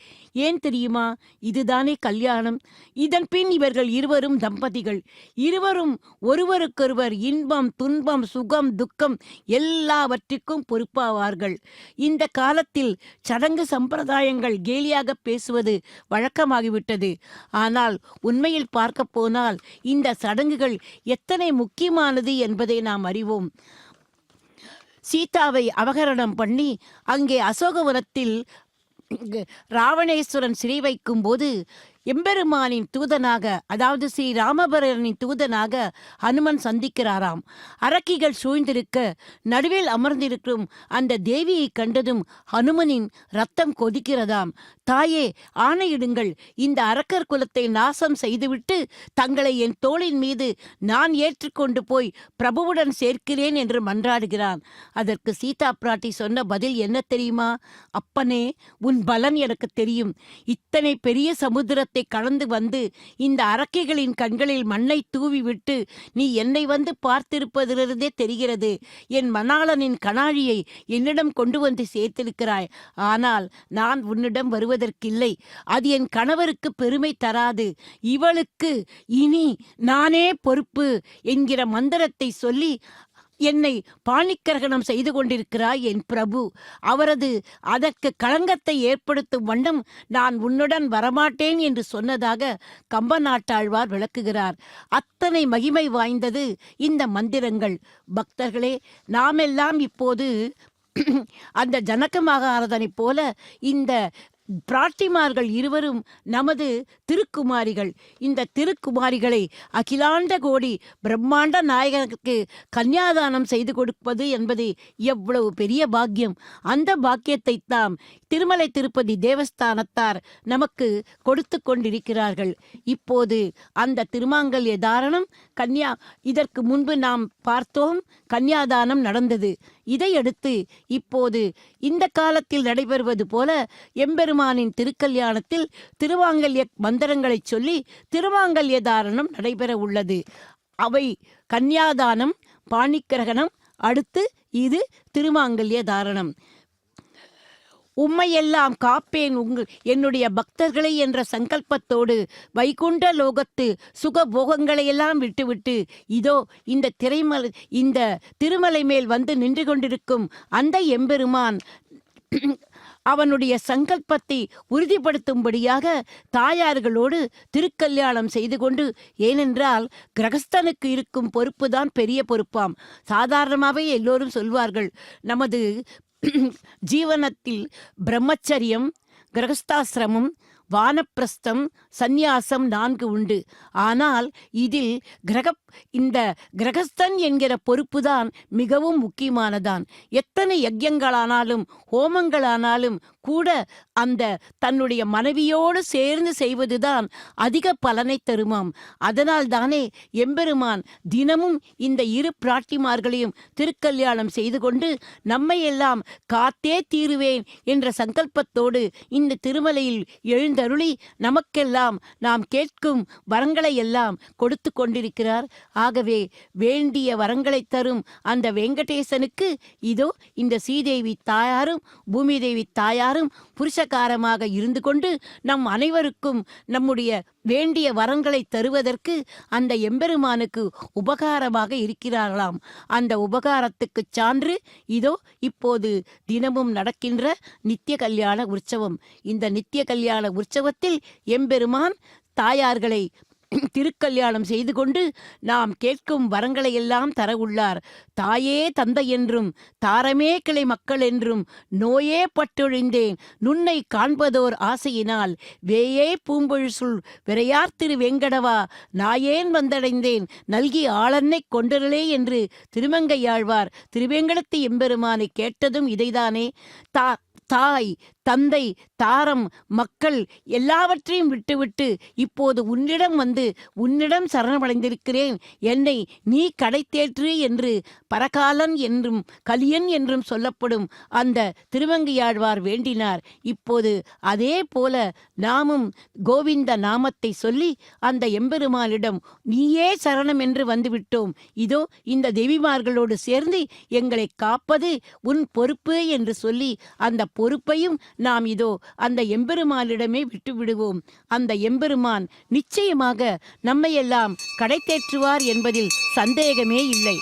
ஏன் தெரியுமா? இதுதானே கல்யாணம். இதன் பின் இவர்கள் இருவரும் தம்பதிகள், இருவரும் ஒருவருக்கொருவர் இன்பம் துன்பம் சுகம் துக்கம் எல்லாவற்றிற்கும் பொறுப்பாவார்கள். இந்த காலத்தில் சடங்கு சம்பிரதாயங்கள் கேலியாக பேசுவது வழக்கமாகிவிட்டது. ஆனால் உண்மையில் பார்க்க போனால் இந்த சடங்குகள் எத்தனை முக்கியமானது என்பதை நாம் அறிவோம். சீதாவை அபகரணம் பண்ணி அங்கே அசோகவனத்தில் ராவணேஸ்வரன் சிறை வைக்கும் போது எம்பெருமானின் தூதனாக, அதாவது ஸ்ரீ ராமபரனின் தூதனாக ஹனுமன் சந்திக்கிறாராம். அரக்கிகள் சூழ்ந்திருக்க நடுவில் அமர்ந்திருக்கும் அந்த தேவியை கண்டதும் ஹனுமனின் ரத்தம் கொதிக்கிறதாம். தாயே, ஆணையிடுங்கள், இந்த அரக்கர் குலத்தை நாசம் செய்துவிட்டு தங்களை என் தோளின் மீது நான் ஏற்றுக்கொண்டு போய் பிரபுவுடன் சேர்க்கிறேன் என்று மன்றாடுகிறான். அதற்கு சீதா பிராட்டி சொன்ன பதில் என்ன தெரியுமா? அப்பனே, உன் பலன் எனக்கு தெரியும். இத்தனை பெரிய சமுத்திரத்தை கடந்து வந்து இந்த அரக்கைகளின் கண்களில் மண்ணை தூவிவிட்டு நீ என்னை வந்து பார்த்திருப்பதிலிருந்தே தெரிகிறது, என் மணாளனின் கனாழியை என்னிடம் கொண்டு வந்து சேர்த்திருக்கிறாய். ஆனால் நான் உன்னிடம் வருவதற்கில்லை, அது என் கணவருக்கு பெருமை தராது, இவளுக்கு இனி நானே பொறுப்பு என்கிற மந்திரத்தை சொல்லி என்னை பாணிக்கிரகணம் செய்து கொண்டிருக்கிறாய் என் பிரபு. அவரது அதற்கு களங்கத்தை ஏற்படுத்தும் வண்ணம் நான் உன்னுடன் வரமாட்டேன் என்று சொன்னதாக கம்ப நாட்டாழ்வார் விளக்குகிறார். அத்தனை மகிமை வாய்ந்தது இந்த மந்திரங்கள். பக்தர்களே, நாமெல்லாம் இப்போது அந்த ஜனக மகாராஜனைப் போல இந்த பிராட்டிமார்கள் இருவரும் நமது திருக்குமாரிகள். இந்த திருக்குமாரிகளை அகிலாண்ட கோடி பிரம்மாண்ட நாயகனுக்கு கன்னியாதானம் செய்து கொடுப்பது என்பது எவ்வளவு பெரிய பாக்கியம். அந்த பாக்கியத்தை தாம் திருமலை திருப்பதி தேவஸ்தானத்தார் நமக்கு கொடுத்து கொண்டிருக்கிறார்கள். இப்போது அந்த திருமாங்கல்ய தாரணம் இதற்கு முன்பு நாம் பார்த்தோம், கன்னியாதானம் நடந்தது. இதையடுத்து இப்போது இந்த காலத்தில் நடைபெறுவது போல எம்பெருமானின் திருக்கல்யாணத்தில் திருமாங்கல்ய மந்திரங்களை சொல்லி திருமாங்கல்ய தாரணம் நடைபெற உள்ளது. அவை கன்னியாதானம், பாணிக்கிரகணம், அடுத்து இது திருமாங்கல்ய தாரணம். உம்மையெல்லாம் காப்பேன் என்னுடைய பக்தர்களை என்ற சங்கல்பத்தோடு வைகுண்ட லோகத்து சுக போகங்களையெல்லாம் விட்டுவிட்டு இதோ இந்த திருமலை மேல் வந்து நின்று கொண்டிருக்கும் அந்த எம்பெருமான் அவனுடைய சங்கல்பத்தை உறுதிப்படுத்தும்படியாக தாயார்களோடு திருக்கல்யாணம் செய்து கொண்டு, ஏனென்றால் கிரகஸ்தனுக்கு இருக்கும் பொறுப்பு தான் பெரிய பொறுப்பாம். சாதாரணமாகவே எல்லோரும் சொல்வார்கள், நமது ஜீவனத்தில் பிரம்மச்சரியம், கிரகஸ்தாசிரமம், வானப்பிரஸ்தம், சந்நியாசம் 4 உண்டு. ஆனால் இதில் இந்த கிரகஸ்தன் என்கிற பொறுப்புதான் மிகவும் முக்கியமானதான். எத்தனை யஜ்யங்களானாலும் ஹோமங்களானாலும் கூட அந்த தன்னுடைய மனைவியோடு சேர்ந்து செய்வதுதான் அதிக பலனை தருமாம். அதனால் தானே எம்பெருமான் தினமும் இந்த இரு பிராட்டிமார்களையும் திருக்கல்யாணம் செய்து கொண்டு நம்மையெல்லாம் காத்தே தீருவேன் என்ற சங்கல்பத்தோடு இந்த திருமலையில் எழுந்தருளி நமக்கெல்லாம் நாம் கேட்கும் வரங்களை எல்லாம் கொடுத்து கொண்டிருக்கிறார். ஆகவே வேண்டிய வரங்களை தரும் அந்த வெங்கடேசனுக்கு இதோ இந்த ஸ்ரீதேவி தாயாரும் பூமி தேவி தாயாரும் புருஷகாரமாக இருந்து கொண்டு நம் அனைவருக்கும் நம்முடைய வேண்டிய வரங்களை தருவதற்கு அந்த எம்பெருமானுக்கு உபகாரமாக இருக்கிறார்களாம். அந்த உபகாரத்துக்கு சான்று இதோ இப்போது தினமும் நடக்கின்ற நித்திய கல்யாண உற்சவம். இந்த நித்திய கல்யாண உற்சவத்தில் எம்பெருமான் தாயார்களை திருக்கல்யாணம் செய்து கொண்டு நாம் கேட்கும் வரங்களை எல்லாம் தர உள்ளார். தாயே தந்தை என்றும் தாரமே கிளை மக்கள் என்றும் நோயே பட்டொழிந்தேன் நுன்னை காண்பதோர் ஆசையினால் வேயே பூம்பொழிசுள் விரையார் திரு வெங்கடவா நாயேன் வந்தடைந்தேன் நல்கி ஆளன்னை கொண்டருளே என்று திருமங்கையாழ்வார் திருவேங்கடத்து எம்பெருமானை கேட்டதும் இதைதானே. தாய் தந்தை தாரம் மக்கள் எல்லாவற்றையும் விட்டுவிட்டு இப்போது உன்னிடம் வந்து உன்னிடம் சரணமடைந்திருக்கிறேன், என்னை நீ கடைத்தேற்று என்று பரகாலன் என்றும் கலியன் என்றும் சொல்லப்படும் அந்த திருமங்கையாழ்வார் வேண்டினார். இப்போது அதே போல நாமும் கோவிந்த நாமத்தை சொல்லி அந்த எம்பெருமானிடம் நீயே சரணம் என்று வந்துவிட்டோம், இதோ இந்த தேவிமார்களோடு சேர்ந்து எங்களை காப்பது உன் பொறுப்பு என்று சொல்லி அந்த பொறுப்பையும் நாம் இதோ அந்த எம்பெருமானிடமே விட்டு விடுவோம். அந்த எம்பெருமான் நிச்சயமாக நம்மையெல்லாம் கடைத்தேற்றுவார் என்பதில் சந்தேகமே இல்லை.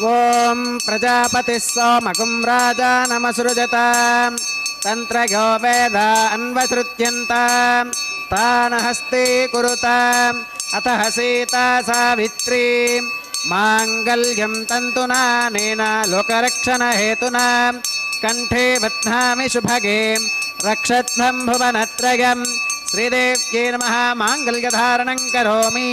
ஓம் பிரஜாபதி சோமகும் ராஜானமசுருஜதாம் தந்திரயோ வேத அன்வஸ்ருத்யந்தாம் தானஹஸ்தே குருதாம் அத்தஹ சீதா சாவித்ரி மாங்கல்யம் தந்துனா நேனா லோகரக்ஷண ஹேதுனா கண்டே பத்னாமி சுபகே ரக்ஷத்வம் புவனத்ரயம் ஸ்ரீதேவ்யே நமः மாங்கல்யதாரணம் கரோமி.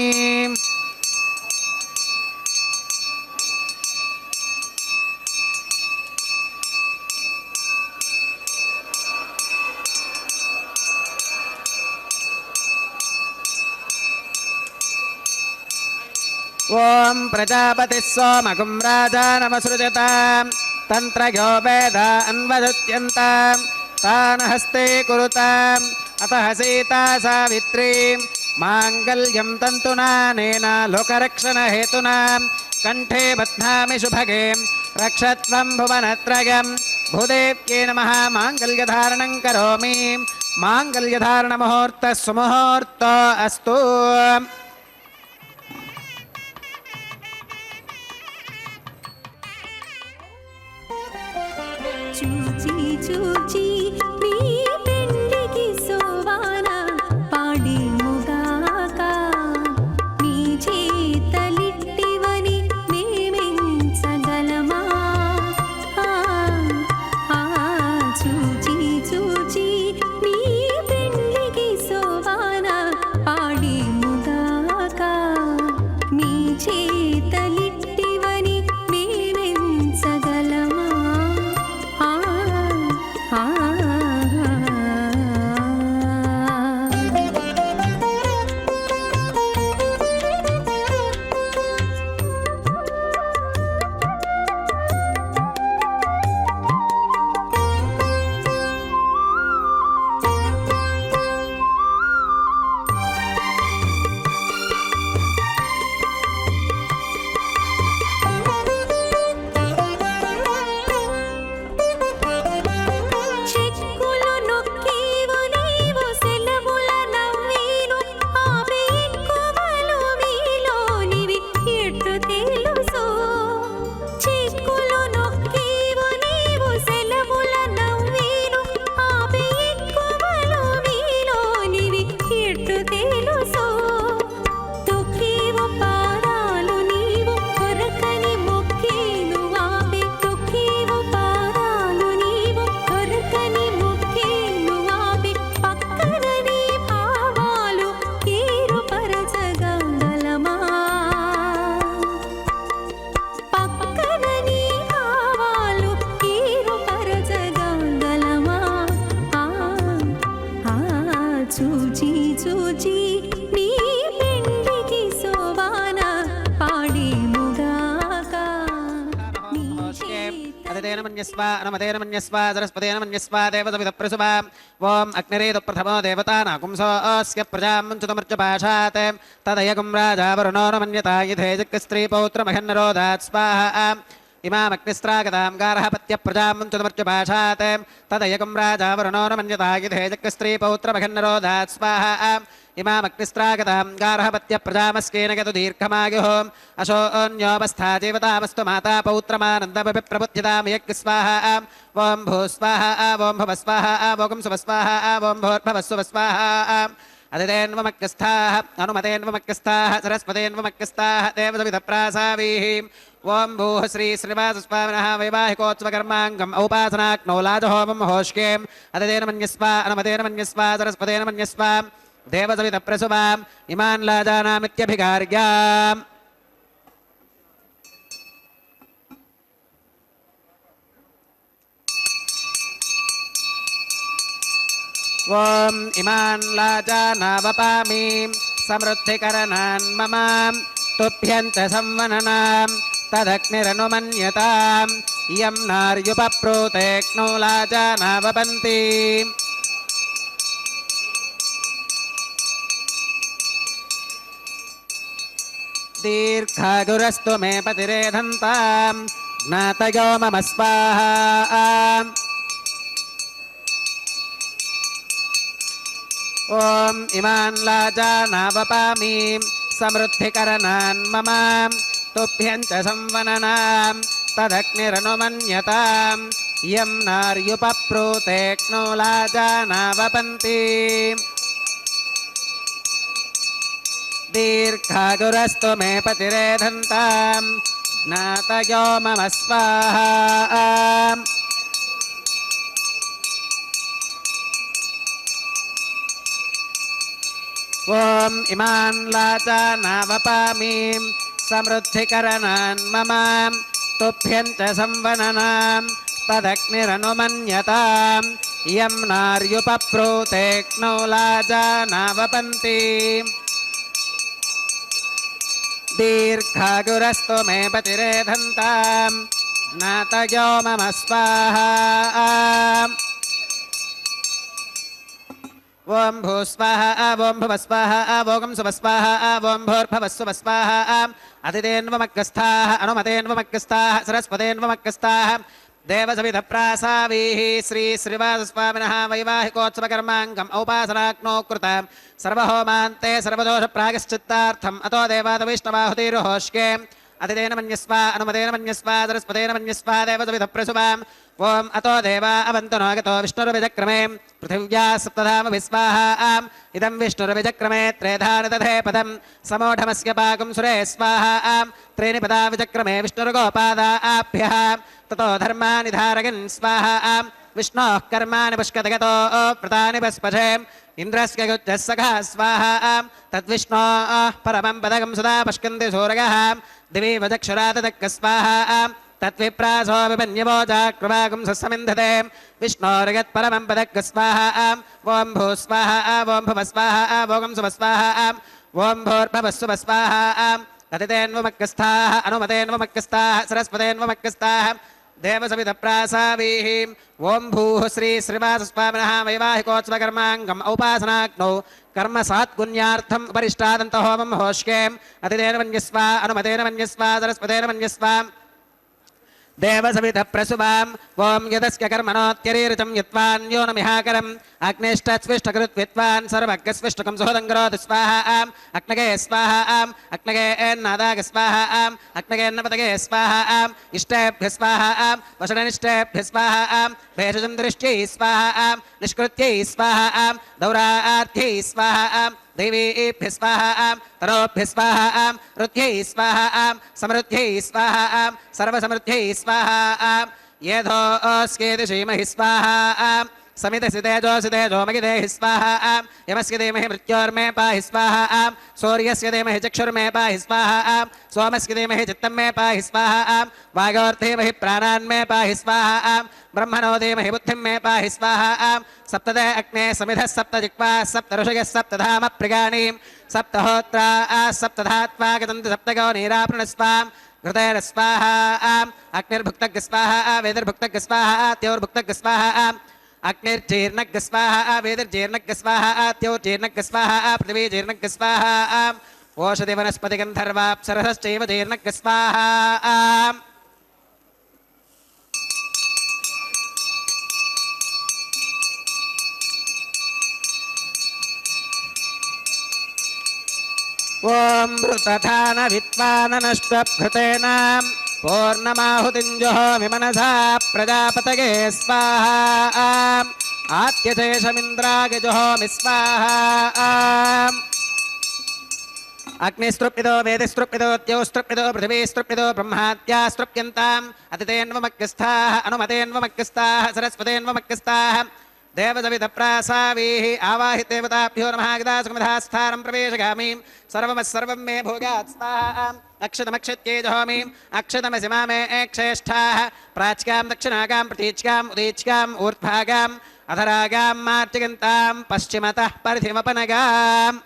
ఓం ప్రజాపతి సోమగుం రాజానమసృజతాం తంత్రయో వేద అన్వదత్యంతాం తాన హస్తే కురుతాం అతః సీతా సావిత్రీ మాంగళ్యం తంతునానేన లోకరక్షణ హేతునా కంఠే బధ్నామి శుభగే రక్షత్వం భువనత్రయం భూదేవ్యై నమః మాంగళ్యధారణం కరోమి మాంగళ్యధారణ ముహూర్త సుముహూర్త అస్తు చూచి చూచి మీ పెండికి సోవాన పాడిముగాక మీ చేతలిట్టివని మేమెంచగలమా చూచి చూచి మీ పెండికి సోవాన పాడిముగాక మీ చేతలిట్టివని మేమెంచగలమా చూచి చూచి నీ పెండికి సోవాన పాడిముగాక అదితేన మన్యస్వ అనమతేన మన్యస్వ సరస్వతేన మన్యస్వ దేవతమిద ప్రసువ ఓం అగ్నిరేతు ప్రథమో దేవతానాగుంసోऽస్య ప్రజాం ముంచుతమర్చపాశాత్ తదయగుం రాజా వరుణో న మన్యతా యథేజక్ స్త్రీ పౌత్రమహన్నరోధాత్ స్వాహా ఇమామగ్నిస్త్రాగతాం గారః పత్య ప్రజాం ముంచుతమర్చపాశాత్ తదయగుం రాజా వరుణో న మన్యతా యథేజక్ స్త్రీ పౌత్రమహన్నరోధాత్ స్వాహా ఇమామగ్నిస్త్రాగతాం గారః పత్య ప్రజామస్కేన గతు దీర్ఘమాయుః అశోన్యోపస్థా జీవతామస్తు మాతా పౌత్రమానందమపి ప్రబుద్ధ్యతాం యజ్ఞ స్వాహా ఓం భూస్వాహా ఓం భవస్వాహా ఓం సువస్వాహా ఓం భూర్భవస్సువస్వాహా అదితేన్వమగ్నిస్థాః అనుమతేన్వమగ్నిస్థాః సరస్వతేన్వమగ్నిస్థాః దేవతమిదప్రాసావీః ఓం భూః శ్రీ శ్రీనివాసస్వామినః వైవాహికోత్సవకర్మాంగం ఔపాసనాగ్నౌ లాజహోమం హోష్కేం అదితేన మన్యస్వ అనుమతేన మన్యస్వ సరస్వతేన మన్యస్వ దేవతమిదప్రసువాం ఇమాన్ లాజానామిత్యభికార్యాం ఓం ఇమాన్ లాజానావపామి సమృద్ధికరణాన్ మమ తుభ్యంత సంవననాం తదగ్నిరనుమన్యతాం ఇయం నార్యుపప్రోతేక్నౌ లాజానావపంతి దీర్ఘాగురస్తు మే పతిరేధంతాం జ్ఞాతయో మమ స్వాహా ఓం ఇమాన్ లాజానావపామి సమృద్ధికరణాన్ మమ తుభ్యంచ సంవననాం తదగ్నిరనుమన్యతాం ఇయం నార్యుపప్రోతేక్నౌ లాజానావపంతి దీర్ఘాగురస్తు మే పతిరేధంతాం జ్ఞాతయో మమ స్వాహా ఓం ఇమాన్ లాజానావపామి సమృద్ధికరణాన్ మమ తుభ్యంచ సంవననాం తదగ్నిరనుమన్యతాం ఇయం నార్యుపప్రోతేక్నౌ లాజానావపంతి दीर्घागुरस्तु मे पतिरेधन्तां नातयो मम स्वाहा ॐ भूस्वाहा ॐ भुवस्वाहा ॐ सुवस्वाहा ॐ भूर्भुवस्सुवस्वाहा अतिथेन्वमग्गस्थाः अनुमतेन्वमग्गस्थाः सरस्वतेन्वमग्गस्थाः देवसविधप्रासावीः श्रीश्रीवासस्वामिनः वैवाहिकोत्सवकर्माङ्गम् औपासनाग्नो कृत सर्वहोमान्ते सर्वदोषप्रायश्चित्तार्थम् अतो देवादवैष्णवाहुतिरुहोष्के अतिथेन मन्यस्व अनुमतेन मन्यस्व सरस्वतेन मन्यस्व देवसविधप्रसुवाम् ॐ अतो देवा अवन्तु नागतो विष्णुर्विजक्रमे पृथिव्या सप्तधाम विस्वाहा इदं विष्णुर्विजक्रमे त्रेधानि तथे पदं समोढमस्य पाकं सुरे स्वाहा त्रीणि पदा विचक्रमे विष्णुर्गोपादाभ्यः ततो धर्मानि धारयन् स्वाहा विष्णोः कर्माणि पुष्कतगतो व्रतानि पस्पशे इन्द्रस्य गुज्जः सखा स्वाहा तद्विष्णोः परमं पदकं सदा पश्यन्ति सूरयः दिवि वजक्षरातदक्क स्वाहा तत्विप्रासो विपन्यवो चाक्रवागुं सस्समिन्धते विष्णोर्यत्परमं पदक्क स्वाहा ॐ भूस्वाहा ॐ भुवस्वाहा ॐ सुवस्वाहा ॐ भूर्भुवस्सुवस्वाहा अतिथेन्वमग्गस्थाः अनुमतेन्वमग्गस्थाः सरस्वतेन्वमग्गस्थाः देवसविधप्रासावीः ॐ भूः श्रीश्रीवासस्वामिनः वैवाहिकोत्सवकर्माङ्गम् औपासनाग्नौ कर्म सात्पुण्यार्थम् उपरिष्टादन्तहोमं होष्के अतिथेन मन्यस्व अनुमतेन मन्यस्व सरस्वतेन मन्यस्व देवसविधप्रसुवाम् ॐ यदस्य कर्मणोत्यरीरितं यत्वान्यो न मिहाकरम् अग्निष्टस्विष्टकृत्वित्वान् सर्वज्ञस्विष्टकं सुहदङ्करोति स्वाहा अग्नगे स्वाहा अग्नगे एन्नादाग स्वाहा अग्नगेन्नपतगे स्वाहा इष्टेभ्यः स्वाहा वषडनिष्टेभ्यः स्वाहा भेषजं दृष्ट्यै स्वाहा निष्कृत्यै स्वाहा दौरार्थ्यै स्वाहा देवीभ्यः स्वाहा तरोभ्यः स्वाहा रुद्ध्यै स्वाहा समृद्ध्यै स्वाहा सर्वसमृद्ध्यै स्वाहा येधोऽस्येति श्रीमहि स्वाहा समितसितेजोऽसि तेजोमगिदेहि स्वाहा यमस्य धीमहि मृत्योर्मे पाहि स्वाहा सूर्यस्य धीमहि चक्षुर्मे पाहि स्वाहा सोमस्य धीमहि चित्तं मे पाहि स्वाहा वागोर्धीमहि प्राणान् मे पाहि स्वाहा ब्रह्मणो धीमहि बुद्धिं मे पाहि स्वाहा सप्तदे अग्ने समिधः सप्तजिह्वा सप्तऋषयः सप्तधामप्रियाणि सप्तहोत्रा सप्तधात्वा गतन्ति सप्तगो नीराप्रणस्वाम् घृतेन स्वाहा अग्निर्भुक्तग् स्वाहा वेदिर्भुक्तग् स्वाहा त्योर्भुक्तग् स्वाहा अग्निर्जीर्णग् स्वाहा वेदिर्जीर्णग् स्वाहा त्योर्जीर्णग् स्वाहा पृथिवीजीर्णग् स्वाहा ओषधि वनस्पति गन्धर्वाप्सरसश्चैव जीर्णग् स्वाहा ॐ भृतधान विद्वाननश्वभृतेन पूर्णमाहुतिञ्जुहोमि मनसा प्रजापतये स्वाहा आत्यशेषमिन्द्राय जुहोमि स्वाहा अग्निस्तृप्यतो वेदिस्तृप्यतो द्यौस्तृप्यतो पृथिवीस्तृप्यतो ब्रह्माद्यास्तृप्यन्ताम् अतिथेन्वमग्गस्थाः अनुमतेन्वमग्गस्थाः सरस्वतेन्वमग्गस्थाः देवसविधप्रासावीः आवाहिदेवताभ्यो नमः गदासुमधास्थानं प्रवेशगामीं सर्वमस्सर्वं मे भोगात् स्वाहा अक्षतमक्षत्ये जहोमि अक्षतमसि मामे क्षेष्ठाः प्राच्कां दक्षिणागां प्रतीच्काम् उदीच्काम् ऊर्ध्वागाम् अधरागां मार्जयन्तां पश्चिमतः परिधिमपनगाम्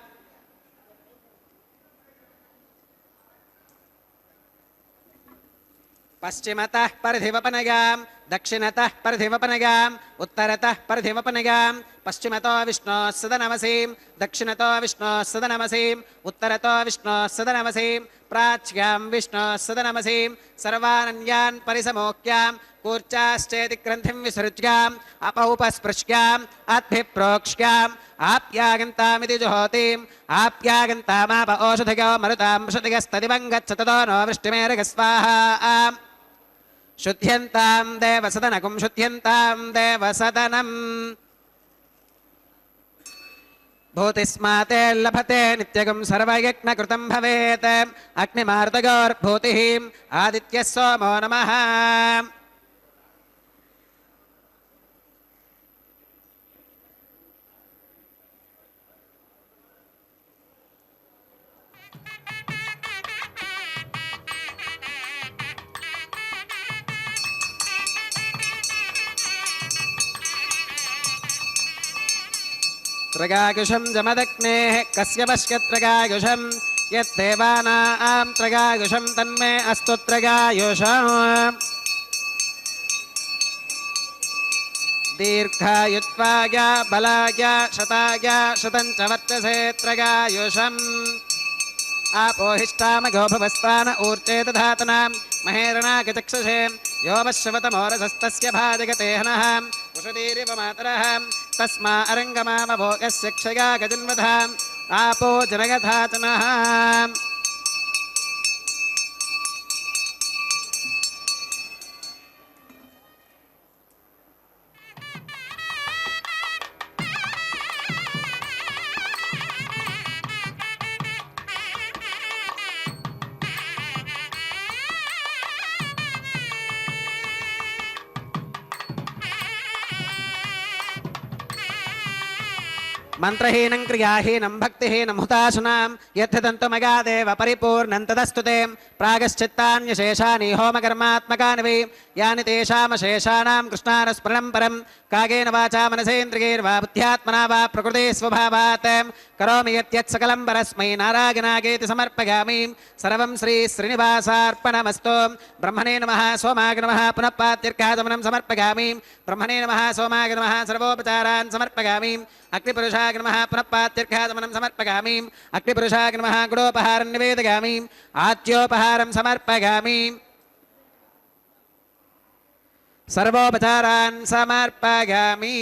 पश्चिमतः परिधिवपनगाम् दक्षिणतः परिधिवपनगाम् उत्तरतः परिधिवपनगाम् पश्चिमतो विष्णोः सदनमसीं दक्षिणतो विष्णोः सदनमसीं उत्तरतो विष्णोः सदनमसीं प्राच्यां विष्णोः सदनमसीं सर्वानन्यान् परिसमोक्याम् कूर्चाश्चेति ग्रन्थिं विसृज्याम् अपौपस्पृश्याम् अद्भिप्रोक्ष्याम् आप्यागन्तामिति जुहोतिम् आप्यागन्तामाप ओषधिगो मरुतां वृषधिगस्तदिवं गच्छ ततो नो वृष्टिमेरग स्वाहा शुद्ध्यन्तां देवसदनकुं शुद्ध्यन्तां देवसदनम् भूतिस्माते लभते नित्यगुं सर्वयज्ञकृतं भवेत् अग्निमार्दगोर्भूतिः आदित्यः सोमो नमः त्रगायुषं जमदग्नेः कस्य पश्यत्रगायुषं यद्देवानां त्रगायुषं तन्मे अस्तु त्रगायुषम् दीर्घायुत्वाय बलाय शताय शतं च वर्तसे त्रगायुषम् आपोहिष्टामगो भवस्तान ऊर्जे दधातनां महेरणागचक्षुषे यो वश्यवतमोरसस्तस्य भाजगते हनः उषदीरिव मातरः तस्मा अरङ्गमामभो यस्य क्षया गजन्वधाम् आपो जनगधातनः मंत्रहीनं क्रियाहीनं भक्तिहीनं हुताशनां यत्थदन्तमगादेव परिपूर्णं तदस्तु ते प्रागश्चित्तान्यशेषानि होमकर्मात्मकानि वै यानि तेषामशेषाणां कृष्णानुस्मरणं परं कागेन वाचा मनसेन्द्रियैर्वा बुद्ध्यात्मना वा प्रकृते स्वभावात् करोमि यत् सकलं परस्मै नारायणागेति समर्पयामि सर्वं श्री श्रीनिवासार्पणमस्तु ब्रह्मणे नमः सोमाय नमः पुनः पात्यर्घाचमनं समर्पयामि ब्रह्मणे नमः सोमाय नमः सर्वोपचारान् समर्पयामि अग्निपुरुषाय नमः पुनः पात्यर्घाचमनं समर्पयामि अग्निपुरुषाय नमः गुडोपहारं निवेदयामि आच्योपहारं समर्पयामि सर्वोपचारान् समर्पयामि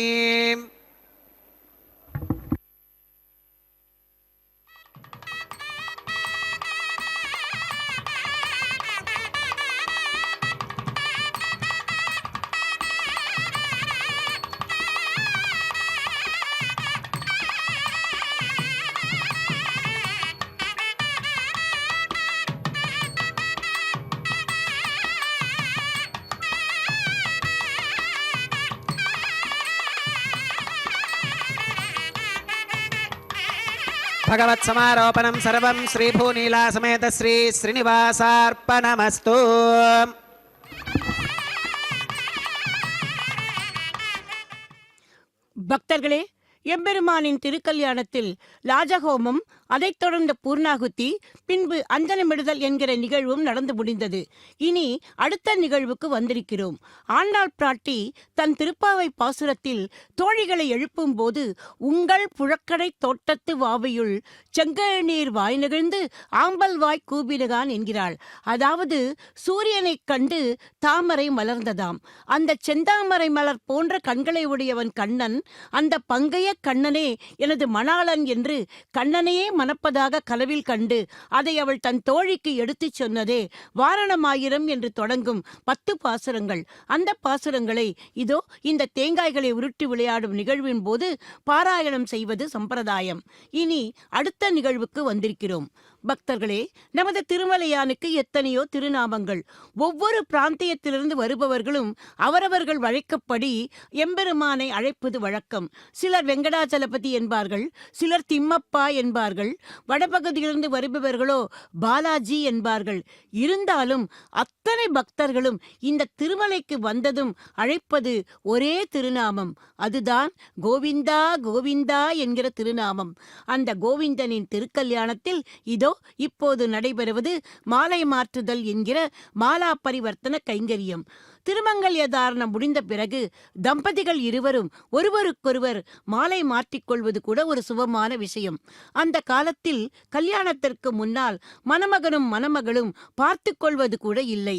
भगवत् समारोपणं सर्वं श्री भूनीला समेत श्री श्रीनिवासार्पणमस्तु பக்தர்களே, எம்பெருமானின் திருக்கல்யாணத்தில் லாஜஹோமம், அதைத் தொடர்ந்த பூர்ணாகுத்தி, பின்பு அஞ்சனமிடுதல் என்கிற நிகழ்வும் நடந்து முடிந்தது. இனி அடுத்த நிகழ்வுக்கு வந்திருக்கிறோம். ஆண்டாள் பிராட்டி தன் திருப்பாவை பாசுரத்தில் தோழிகளை எழுப்பும் போது, உங்கள் புழக்கடை தோட்டத்து வாவையுள் செங்கழநீர் வாய் நிகழ்ந்து ஆம்பல் வாய் கூபிடுகான் என்கிறாள். அதாவது சூரியனைக் கண்டு தாமரை மலர்ந்ததாம். அந்த செந்தாமரை மலர் போன்ற கண்களை உடையவன் கண்ணன். அந்த பங்கைய கண்ணனே எனது மணாளன் என்று கண்ணனையே மணப்பதாக கனவில் கண்டு அதை அவள் தன் தோழிக்கு எடுத்துச் சொன்னதே வாரணமாயிரம் என்று தொடங்கும் 10 பாசுரங்கள். அந்த பாசுரங்களை இதோ இந்த தேங்காய்களை உருட்டி விளையாடும் நிகழ்வின் போது பாராயணம் செய்வது சம்பிரதாயம். இனி அடுத்த நிகழ்வுக்கு வந்திருக்கிறோம். பக்தர்களே, நமது திருமலையானுக்கு எத்தனையோ திருநாமங்கள். ஒவ்வொரு பிராந்தியத்திலிருந்து வருபவர்களும் அவரவர்கள் வழக்கப்படி எம்பெருமானை அழைப்பது வழக்கம். சிலர் வெங்கடாச்சலபதி என்பார்கள், சிலர் திம்மப்பா என்பார்கள். வடபகுதியிலிருந்து வருபவர்களோ பாலாஜி என்பார்கள். இருந்தாலும் அத்தனை பக்தர்களும் இந்த திருமலைக்கு வந்ததும் அழைப்பது ஒரே திருநாமம். அதுதான் கோவிந்தா கோவிந்தா என்கிற திருநாமம். அந்த கோவிந்தனின் திருக்கல்யாணத்தில் இதோ இப்போது நடைபெறுவது மாலை மாற்றுதல் என்கிற மாலா பரிவர்த்தன கைங்கரியம். திருமங்கல்ய தாரணம் முடிந்த பிறகு தம்பதிகள் இருவரும் ஒருவருக்கொருவர் மாலை மாற்றிக்கொள்வது கூட ஒரு சுபமான விஷயம். அந்த காலத்தில் கல்யாணத்திற்கு முன்னால் மணமகனும் மணமகளும் பார்த்து கொள்வது கூட இல்லை.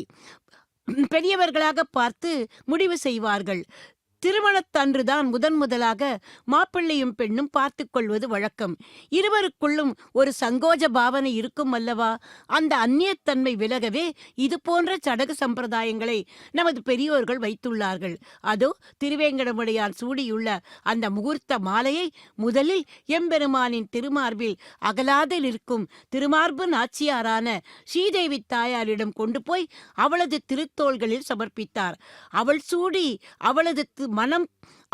பெரியவர்களாக பார்த்து முடிவு செய்வார்கள். திருமணத்தன்றுதான் முதலாக மாப்பிள்ளையும் பெண்ணும் பார்த்து கொள்வது வழக்கம். இருவருக்குள்ளும் ஒரு சங்கோஜ பாவனை இருக்கும் அல்லவா? அந்த அந்நியத்தன்மை விலகவே இது போன்ற சடகு சம்பிரதாயங்களை நமது பெரியோர்கள் வைத்துள்ளார்கள். அதோ திருவேங்கடமுடையான் சூடியுள்ள அந்த முகூர்த்த மாலையை முதலில் எம்பெருமானின் திருமார்பில் அகலாது நிற்கும் திருமார்பு நாச்சியாரான ஸ்ரீதேவி தாயாரிடம் கொண்டு போய் அவளது திருத்தோள்களில் சமர்ப்பித்தார். அவள் சூடி அவளது மனம்,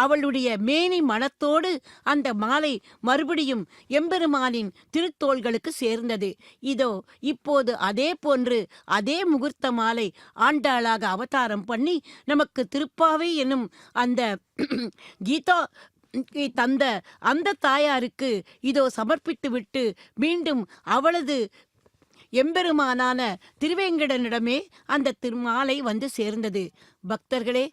அவளுடைய மேனி மனத்தோடு அந்த மாலை மறுபடியும் எம்பெருமானின் திருத்தோள்களுக்கு சேர்ந்தது. இதோ இப்போது அதே போன்று அதே முகூர்த்த மாலை ஆண்டாளாக அவதாரம் பண்ணி நமக்கு திருப்பாவை என்னும் அந்த கீதா தந்த அந்த தாயாருக்கு இதோ சமர்ப்பித்து விட்டு மீண்டும் அவளது எம்பெருமானான திருவேங்கடனிடமே அந்த திருமாலை வந்து சேர்ந்தது. பக்தர்களே,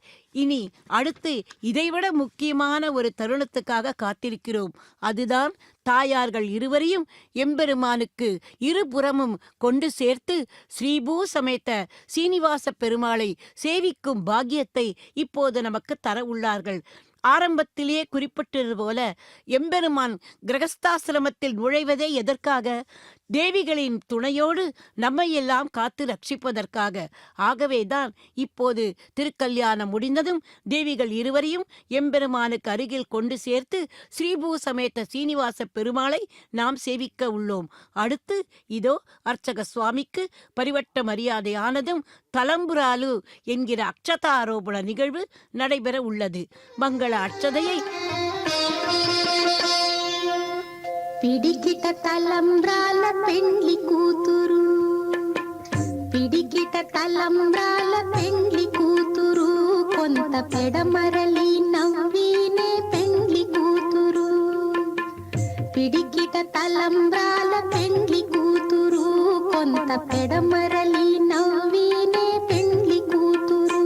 இனி அடுத்து இதைவிட முக்கியமான ஒரு தருணத்துக்காக காத்திருக்கிறோம். அதுதான் தாயார்கள் இருவரையும் எம்பெருமானுக்கு இருபுறமும் கொண்டு சேர்த்து ஸ்ரீபூ சமேத சீனிவாச பெருமாளை சேவிக்கும் பாக்கியத்தை இப்போது நமக்கு தர உள்ளார்கள். ஆரம்பத்திலேயே குறிப்பிட்டது போல எம்பெருமான் கிரகஸ்தாசிரமத்தில் நுழைவதே எதற்காக? தேவிகளின் துணையோடு நம்மையெல்லாம் காத்து ரட்சிப்பதற்காக. ஆகவேதான் இப்போது திருக்கல்யாணம் முடிந்ததும் தேவிகள் இருவரையும் எம்பெருமானுக்கு அருகில் கொண்டு சேர்த்து ஸ்ரீபூ சமேத சீனிவாச பெருமாளை நாம் சேவிக்க உள்ளோம். அடுத்து இதோ அர்ச்சக சுவாமிக்கு பரிவட்ட மரியாதையானதும் தலம்புராலு என்கிற அக்ஷதாரோபண நிகழ்வு நடைபெற உள்ளது. மங்கள அட்சதையை పిడికిట తలంబ్రాల పెండ్లి కూతురు, పిడికిట తలంబ్రాల పెండ్లి కూతురు, కొంత పెడమరలి నవ్వినే పెండ్లి కూతురు. పిడికిట తలంబ్రాల పెండ్లి కూతురు, కొంత పెడమరలి నవ్వినే పెండ్లి కూతురు.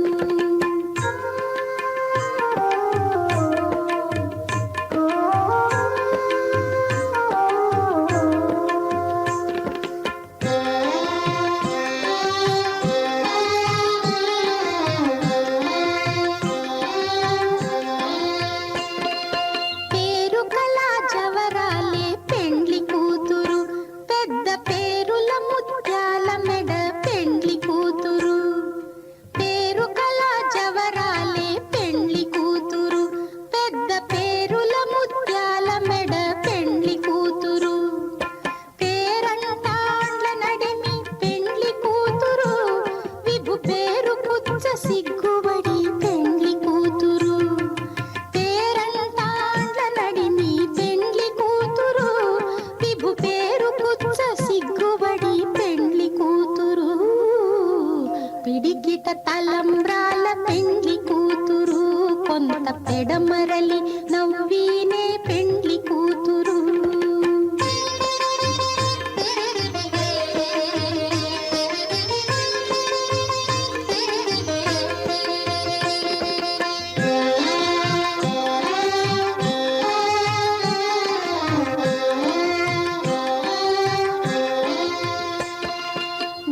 పిడికిట తలంబ్రాల పెండ్లి కూతురు, కొంత పెడమరలి నవ్వినే పెండ్లి కూతురు.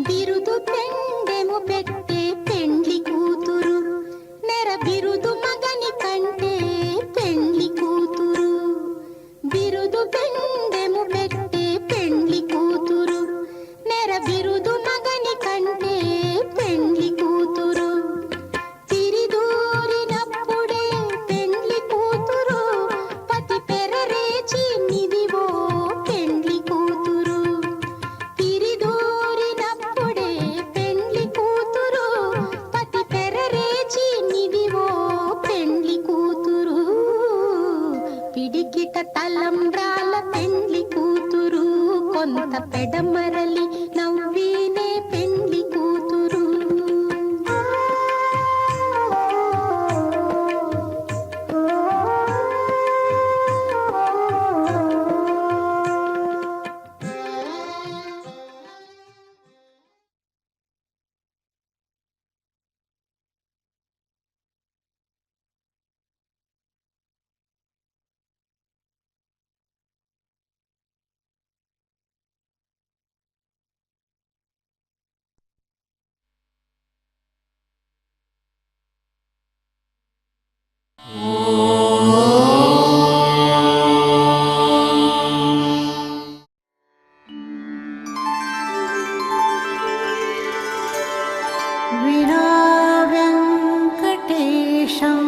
బిరుదు పెండెము పెట్టే పెండ్లి కూతురు, నెర బిరుదు మగని కంటే పెండ్లి కూతురు. బిరుదు పెండెము పెట్టే పెండ్లి కూతురు, నెర బిరుదు మగని కంటే పెండ్లి కూతురు. తిరిదూరినప్పుడే పెండ్లి కూతురు, పతి పెరరేచి నిదివో పెండ్లి కూతురు. తిరిదూరినప్పుడే పెండ్లి కూతురు, పతి పెరరేచి నిదివో పెండ్లి కూతురు. పిడికిట తలంబ్రాల పెండ్లి కూతురు, కొంత పెడమరలి నవ్వినే పెండ్లి కూతురు. विनाव्यङ्कटेशं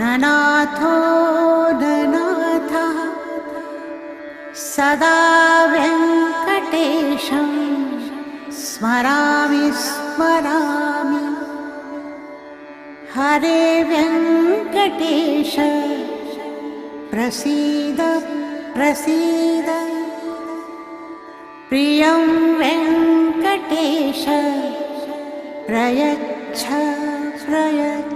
ननाथो ननाथः, सदा व्यङ्कटेशं स्मरामि स्मरामि. हरे व्यङ्कटेश प्रसीद प्रसीद, प्रियं वेङ्कटेश प्रयच्छ प्रयच्छ.